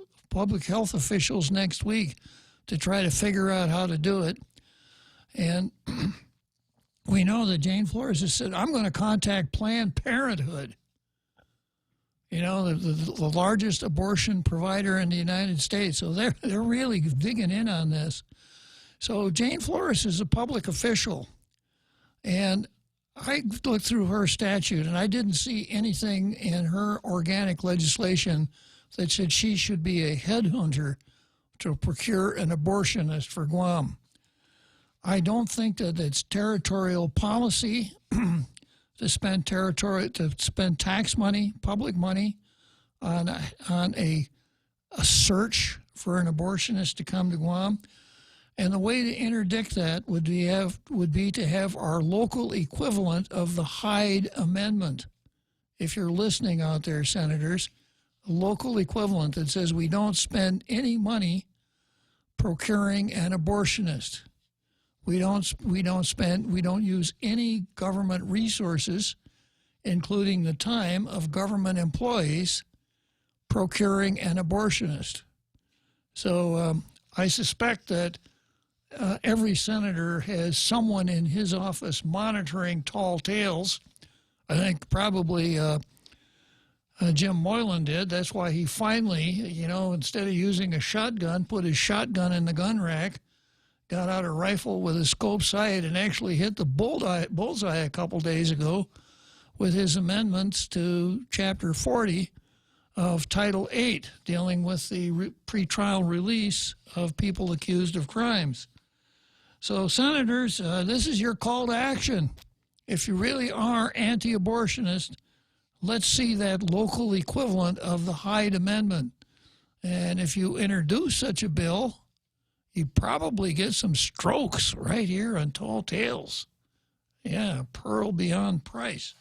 officials next week to try to figure out how to do it. And we know that Jane Flores has said, I'm going to contact Planned Parenthood, you know, the largest abortion provider in the United States. So they're really digging in on this. So Jane Flores is a public official, and I looked through her statute, and I didn't see anything in her organic legislation that said she should be a headhunter to procure an abortionist for Guam. I don't think that it's territorial policy to spend tax money, public money, on a search for an abortionist to come to Guam. And the way to interdict that would be to have our local equivalent of the Hyde Amendment. If you're listening out there, senators, a local equivalent that says we don't spend any money procuring an abortionist. We don't use any government resources, including the time of government employees, procuring an abortionist. So I suspect that every senator has someone in his office monitoring tall tales. I think probably Jim Moylan did. That's why he finally, instead of using a shotgun, put his shotgun in the gun rack, got out a rifle with a scope sight, and actually hit the bullseye a couple days ago with his amendments to Chapter 40 of Title 8, dealing with the pretrial release of people accused of crimes. So, senators, this is your call to action. If you really are anti-abortionist, let's see that local equivalent of the Hyde Amendment. And if you introduce such a bill, you probably get some strokes right here on Tall Tales. Yeah, pearl beyond price.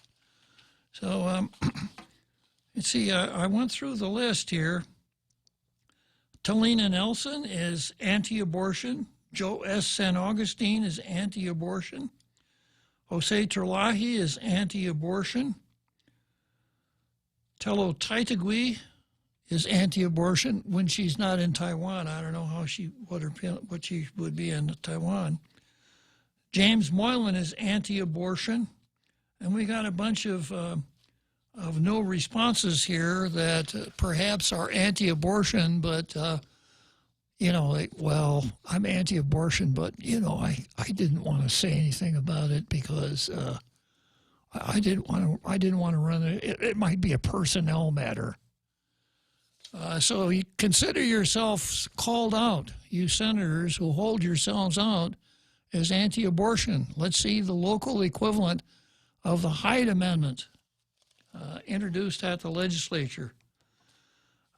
So, let's see, I went through the list here. Talina Nelson is anti-abortion. Joe S. San Augustine is anti-abortion. Jose Terlahi is anti-abortion. Tello Taitagui is anti-abortion when she's not in Taiwan. I don't know how what she would be in Taiwan. James Moylan is anti-abortion. And we got a bunch of no responses here that perhaps are anti-abortion, but, well, I'm anti-abortion, but, I didn't want to say anything about it because I didn't want to run it. It might be a personnel matter. So you consider yourselves called out, you senators who hold yourselves out as anti-abortion. Let's see the local equivalent of the Hyde Amendment introduced at the legislature.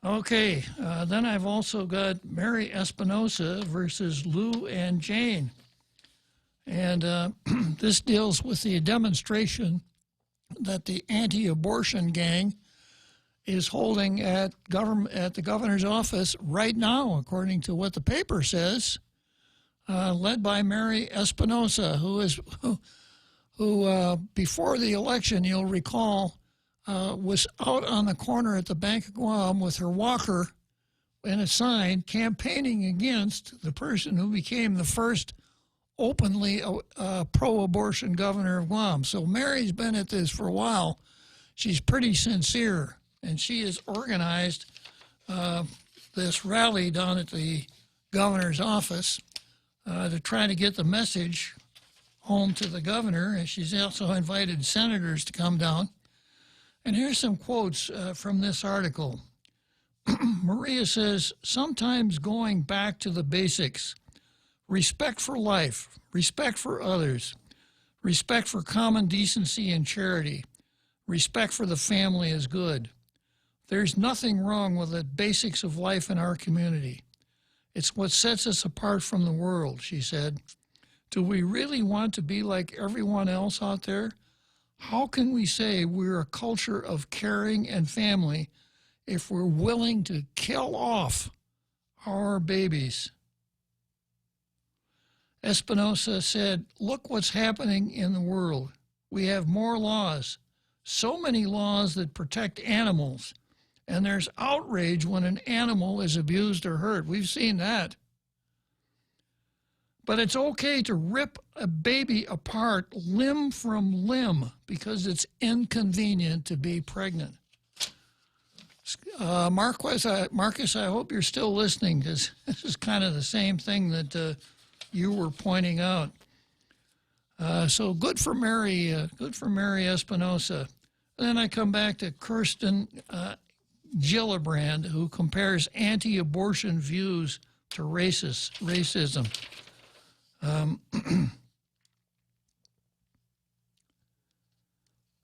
Okay, then I've also got Mary Espinosa versus Lou and Jane. And this deals with the demonstration that the anti-abortion gang is holding at the governor's office right now, according to what the paper says, led by Mary Espinosa, who before the election, you'll recall, was out on the corner at the Bank of Guam with her walker and a sign campaigning against the person who became the first openly pro-abortion governor of Guam. So Mary's been at this for a while. She's pretty sincere, and she has organized this rally down at the governor's office to try to get the message home to the governor, and she's also invited senators to come down. And here's some quotes from this article. Maria says, sometimes going back to the basics, respect for life, respect for others, respect for common decency and charity, respect for the family is good. There's nothing wrong with the basics of life in our community. It's what sets us apart from the world, she said. Do we really want to be like everyone else out there? How can we say we're a culture of caring and family if we're willing to kill off our babies? Espinosa said, look what's happening in the world. We have more laws, so many laws that protect animals, and there's outrage when an animal is abused or hurt. We've seen that. But it's okay to rip a baby apart limb from limb because it's inconvenient to be pregnant. Marcus, I hope you're still listening because this is kind of the same thing that you were pointing out. So good for Mary Espinosa. Then I come back to Kirsten Gillibrand, who compares anti-abortion views to racism.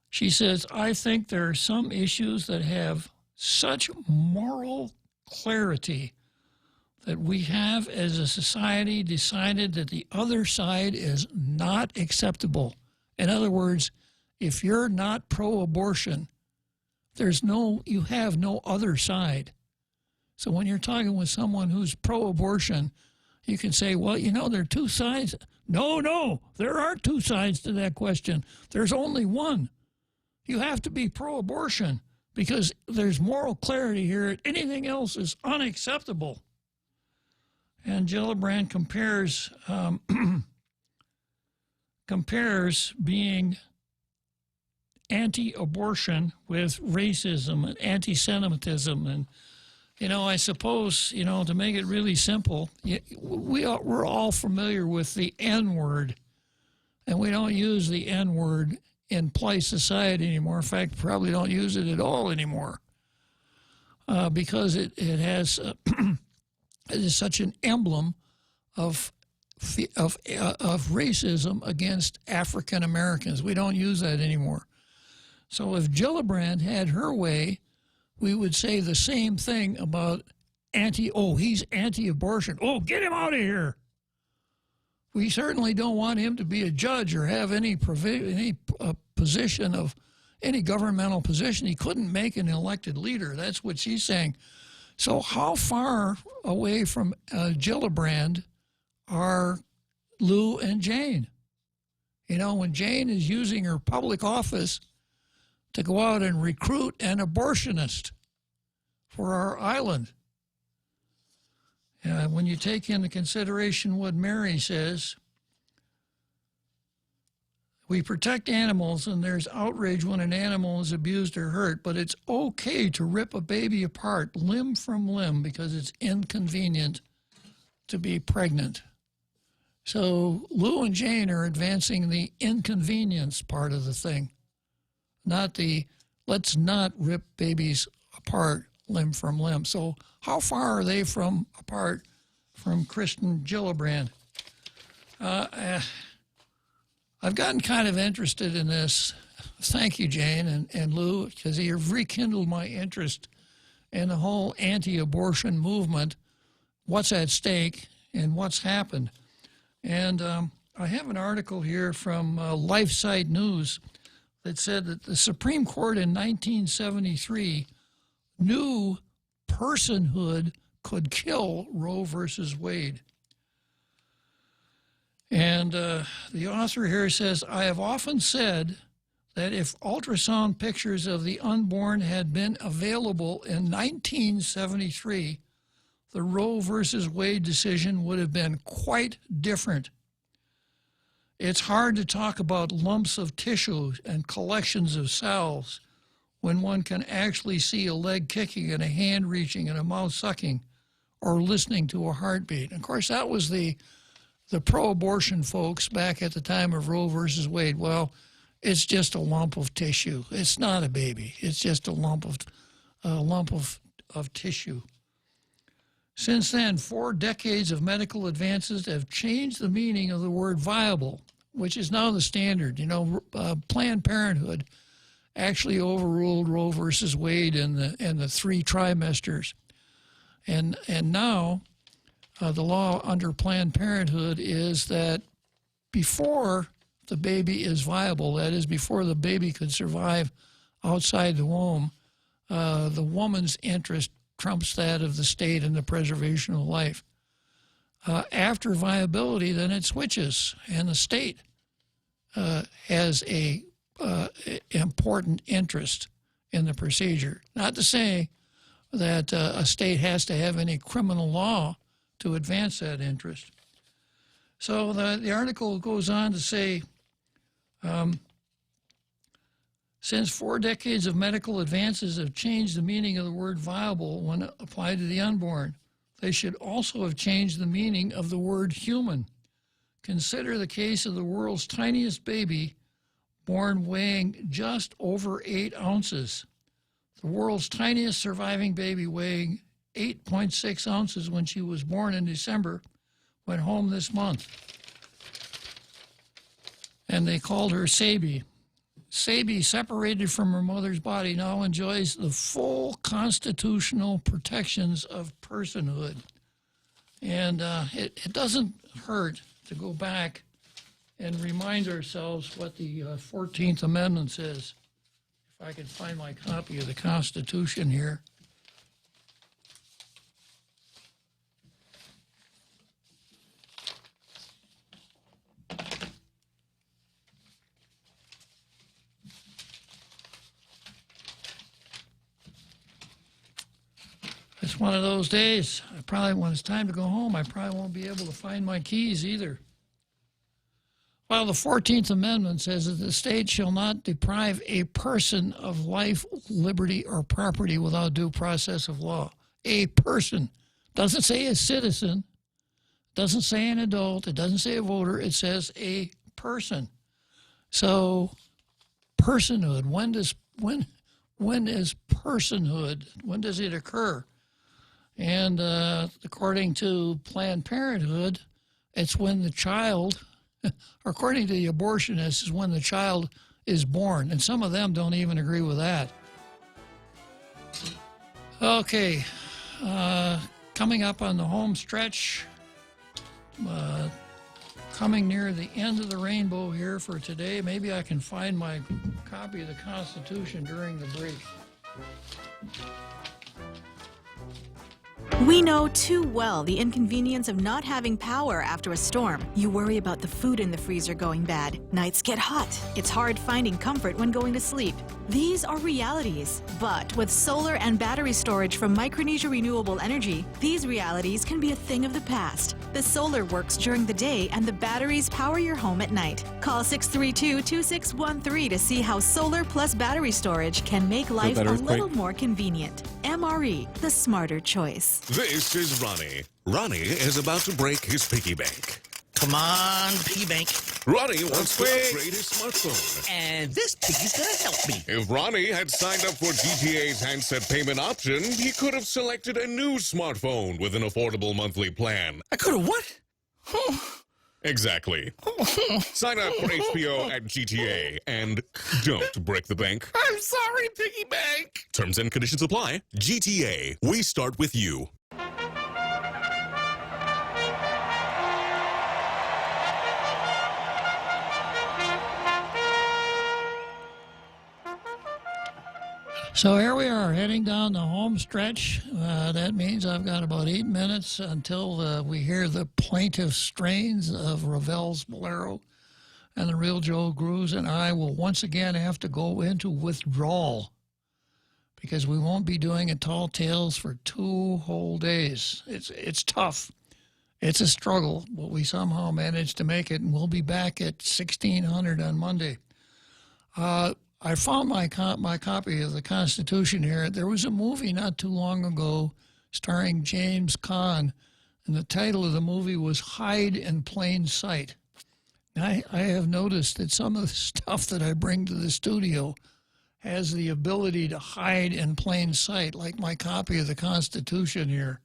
She says, I think there are some issues that have such moral clarity that we have as a society decided that the other side is not acceptable. In other words, if you're not pro-abortion, you have no other side. So when you're talking with someone who's pro-abortion, you can say, well, there are two sides. No, there aren't two sides to that question. There's only one. You have to be pro-abortion because there's moral clarity here. Anything else is unacceptable. And Gillibrand compares being anti-abortion with racism and anti-Semitism. And, I suppose, to make it really simple, we're all familiar with the N-word, and we don't use the N-word in polite society anymore. In fact, probably don't use it at all anymore because it has it is such an emblem of racism against African Americans. We don't use that anymore. So if Gillibrand had her way, we would say the same thing about he's anti-abortion. Oh, get him out of here. We certainly don't want him to be a judge or have any position of any governmental position. He couldn't make an elected leader. That's what she's saying. So how far away from Gillibrand are Lou and Jane? When Jane is using her public office to go out and recruit an abortionist for our island. When you take into consideration what Mary says, we protect animals and there's outrage when an animal is abused or hurt, but it's okay to rip a baby apart limb from limb because it's inconvenient to be pregnant. So Lou and Jane are advancing the inconvenience part of the thing, not the let's not rip babies apart limb from limb. So how far are they apart from Kristen Gillibrand? I've gotten kind of interested in this. Thank you, Jane and Lou, because you've rekindled my interest in the whole anti-abortion movement, what's at stake and what's happened. And I have an article here from LifeSite News that said that the Supreme Court in 1973 knew personhood could kill Roe versus Wade. And the author here says, I have often said that if ultrasound pictures of the unborn had been available in 1973, the Roe versus Wade decision would have been quite different. It's hard to talk about lumps of tissue and collections of cells when one can actually see a leg kicking and a hand reaching and a mouth sucking or listening to a heartbeat. And of course, that was the pro-abortion folks back at the time of Roe versus Wade. Well, it's just a lump of tissue. It's not a baby. It's just a lump of tissue. Since then, 4 decades of medical advances have changed the meaning of the word viable, which is now the standard. Planned Parenthood actually overruled Roe versus Wade in the 3 trimesters. And now the law under Planned Parenthood is that before the baby is viable, that is, before the baby could survive outside the womb, the woman's interest trumps that of the state in the preservation of life. After viability, then it switches, and the state has a important interest in the procedure. Not to say that a state has to have any criminal law to advance that interest. So the article goes on to say, since 4 decades of medical advances have changed the meaning of the word viable when applied to the unborn, they should also have changed the meaning of the word human. Consider the case of the world's tiniest baby born weighing just over 8 ounces. The world's tiniest surviving baby weighing 8.6 ounces when she was born in December went home this month. And they called her Sabi. Sabi, separated from her mother's body, now enjoys the full constitutional protections of personhood. And it doesn't hurt to go back and remind ourselves what the 14th Amendment says. If I can find my copy of the Constitution here. It's one of those days. When it's time to go home, I probably won't be able to find my keys either. Well, the 14th Amendment says that the state shall not deprive a person of life, liberty, or property without due process of law. A person. Doesn't say a citizen. Doesn't say an adult. It doesn't say a voter. It says a person. So, personhood. When is personhood? When does it occur? And according to Planned Parenthood, it's when the child, according to the abortionists, is when the child is born. And some of them don't even agree with that. Okay, coming up on the home stretch, coming near the end of the rainbow here for today. Maybe I can find my copy of the Constitution during the break. We know too well the inconvenience of not having power after a storm. You worry about the food in the freezer going bad. Nights get hot. It's hard finding comfort when going to sleep. These are realities. But with solar and battery storage from Micronesia Renewable Energy, these realities can be a thing of the past. The solar works during the day and the batteries power your home at night. Call 632-2613 to see how solar plus battery storage can make life a little more convenient. MRE, the smarter choice. This is Ronnie. Ronnie is about to break his piggy bank. Come on, piggy bank. Ronnie wants to upgrade his smartphone. And this piggy's gonna help me. If Ronnie had signed up for GTA's handset payment option, he could have selected a new smartphone with an affordable monthly plan. I could have what? Exactly. Sign up for HBO at GTA and don't break the bank. I'm sorry, piggy bank. Terms and conditions apply. GTA, we start with you. So here we are, heading down the home stretch. That means I've got about 8 minutes until we hear the plaintive strains of Ravel's Bolero, and the real Joe Grooves and I will once again have to go into withdrawal because we won't be doing a Tall Tales for 2 whole days. It's tough. It's a struggle, but we somehow managed to make it, and we'll be back at 1600 on Monday. I found my copy of the Constitution here. There was a movie not too long ago starring James Caan, and the title of the movie was Hide in Plain Sight. I have noticed that some of the stuff that I bring to the studio has the ability to hide in plain sight, like my copy of the Constitution here.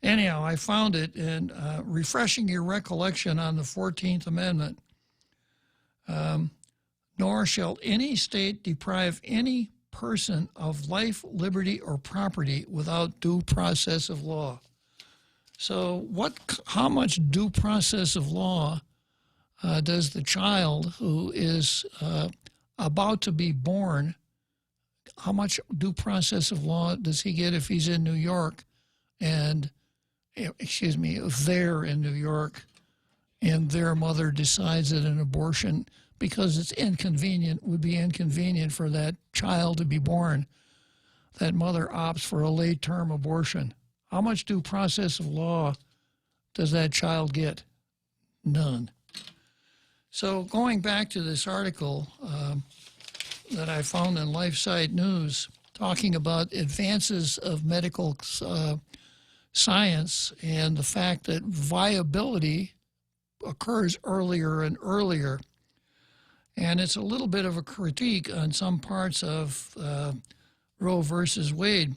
Anyhow, I found it, and refreshing your recollection on the 14th Amendment. Nor shall any state deprive any person of life, liberty, or property without due process of law. So how much due process of law does the child who is about to be born, how much due process of law does he get if he's in New York and, if they're in New York and their mother decides that an abortion, because it's inconvenient, would be inconvenient for that child to be born, that mother opts for a late-term abortion. How much due process of law does that child get? None. So going back to this article that I found in LifeSite News, talking about advances of medical science and the fact that viability occurs earlier and earlier. And it's a little bit of a critique on some parts of Roe versus Wade.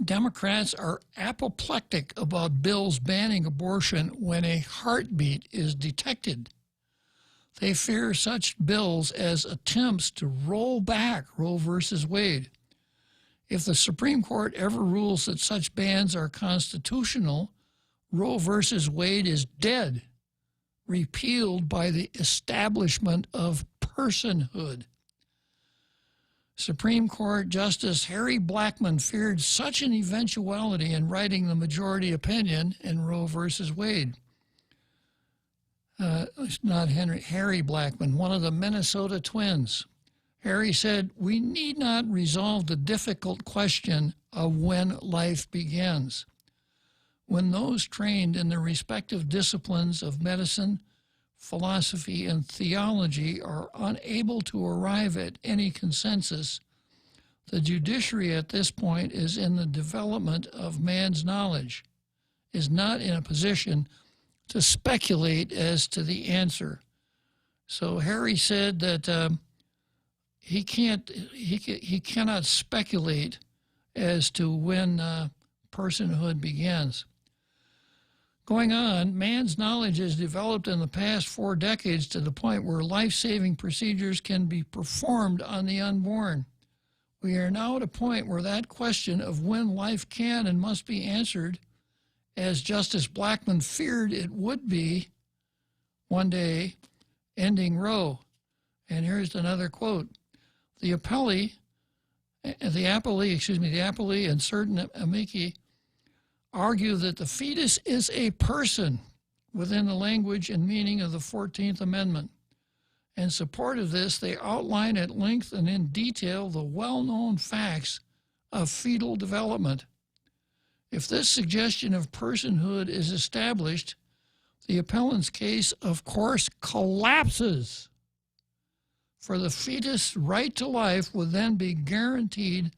Democrats are apoplectic about bills banning abortion when a heartbeat is detected. They fear such bills as attempts to roll back Roe versus Wade. If the Supreme Court ever rules that such bans are constitutional, Roe versus Wade is dead. repealed by the establishment of personhood. Supreme Court Justice Harry Blackmun feared such an eventuality in writing the majority opinion in Roe versus Wade. It's not Harry Blackmun, one of the Minnesota twins. Harry said, "We need not resolve the difficult question of when life begins. When those trained in the respective disciplines of medicine, philosophy, and theology are unable to arrive at any consensus, the judiciary at this point is in the development of man's knowledge, is not in a position to speculate as to the answer." So Harry said that he cannot speculate as to when personhood begins. Going on, man's knowledge has developed in the past 4 decades to the point where life-saving procedures can be performed on the unborn. We are now at a point where that question of when life can and must be answered, as Justice Blackmun feared it would be one day, ending Roe. And here's another quote. The appellee and certain amici argue that the fetus is a person within the language and meaning of the 14th Amendment. In support of this, they outline at length and in detail the well-known facts of fetal development. If this suggestion of personhood is established, the appellant's case, of course, collapses. For the fetus' right to life would then be guaranteed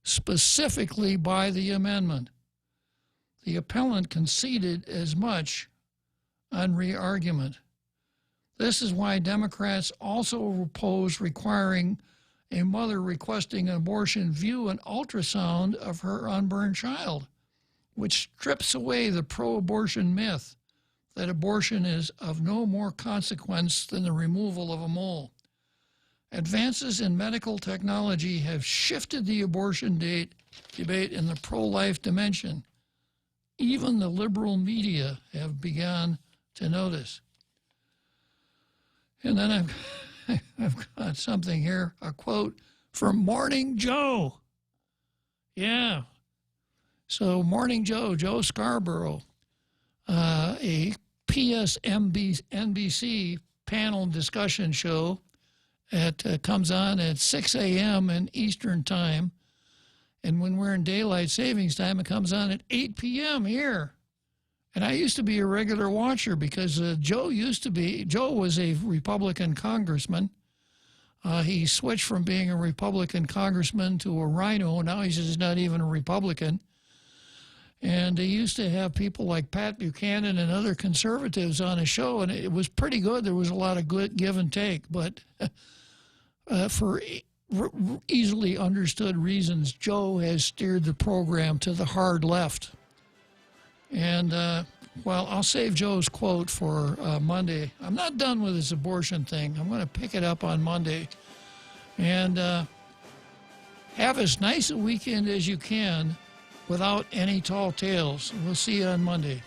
specifically by the amendment. The appellant conceded as much on re-argument. This is why Democrats also oppose requiring a mother requesting an abortion view an ultrasound of her unborn child, which strips away the pro-abortion myth that abortion is of no more consequence than the removal of a mole. Advances in medical technology have shifted the abortion debate in the pro-life dimension. Even the liberal media have begun to notice. And then I've got something here, a quote from Morning Joe. Yeah. So Morning Joe, Joe Scarborough, a NBC panel discussion show that comes on at 6 a.m. in Eastern Time. And when we're in daylight savings time, it comes on at 8 p.m. here. And I used to be a regular watcher because Joe was a Republican congressman. He switched from being a Republican congressman to a rhino. Now he's just not even a Republican. And he used to have people like Pat Buchanan and other conservatives on his show, and it was pretty good. There was a lot of good give and take. But for easily understood reasons, Joe has steered the program to the hard left. And, well, I'll save Joe's quote for Monday. I'm not done with this abortion thing. I'm going to pick it up on Monday. And have as nice a weekend as you can without any tall tales. We'll see you on Monday.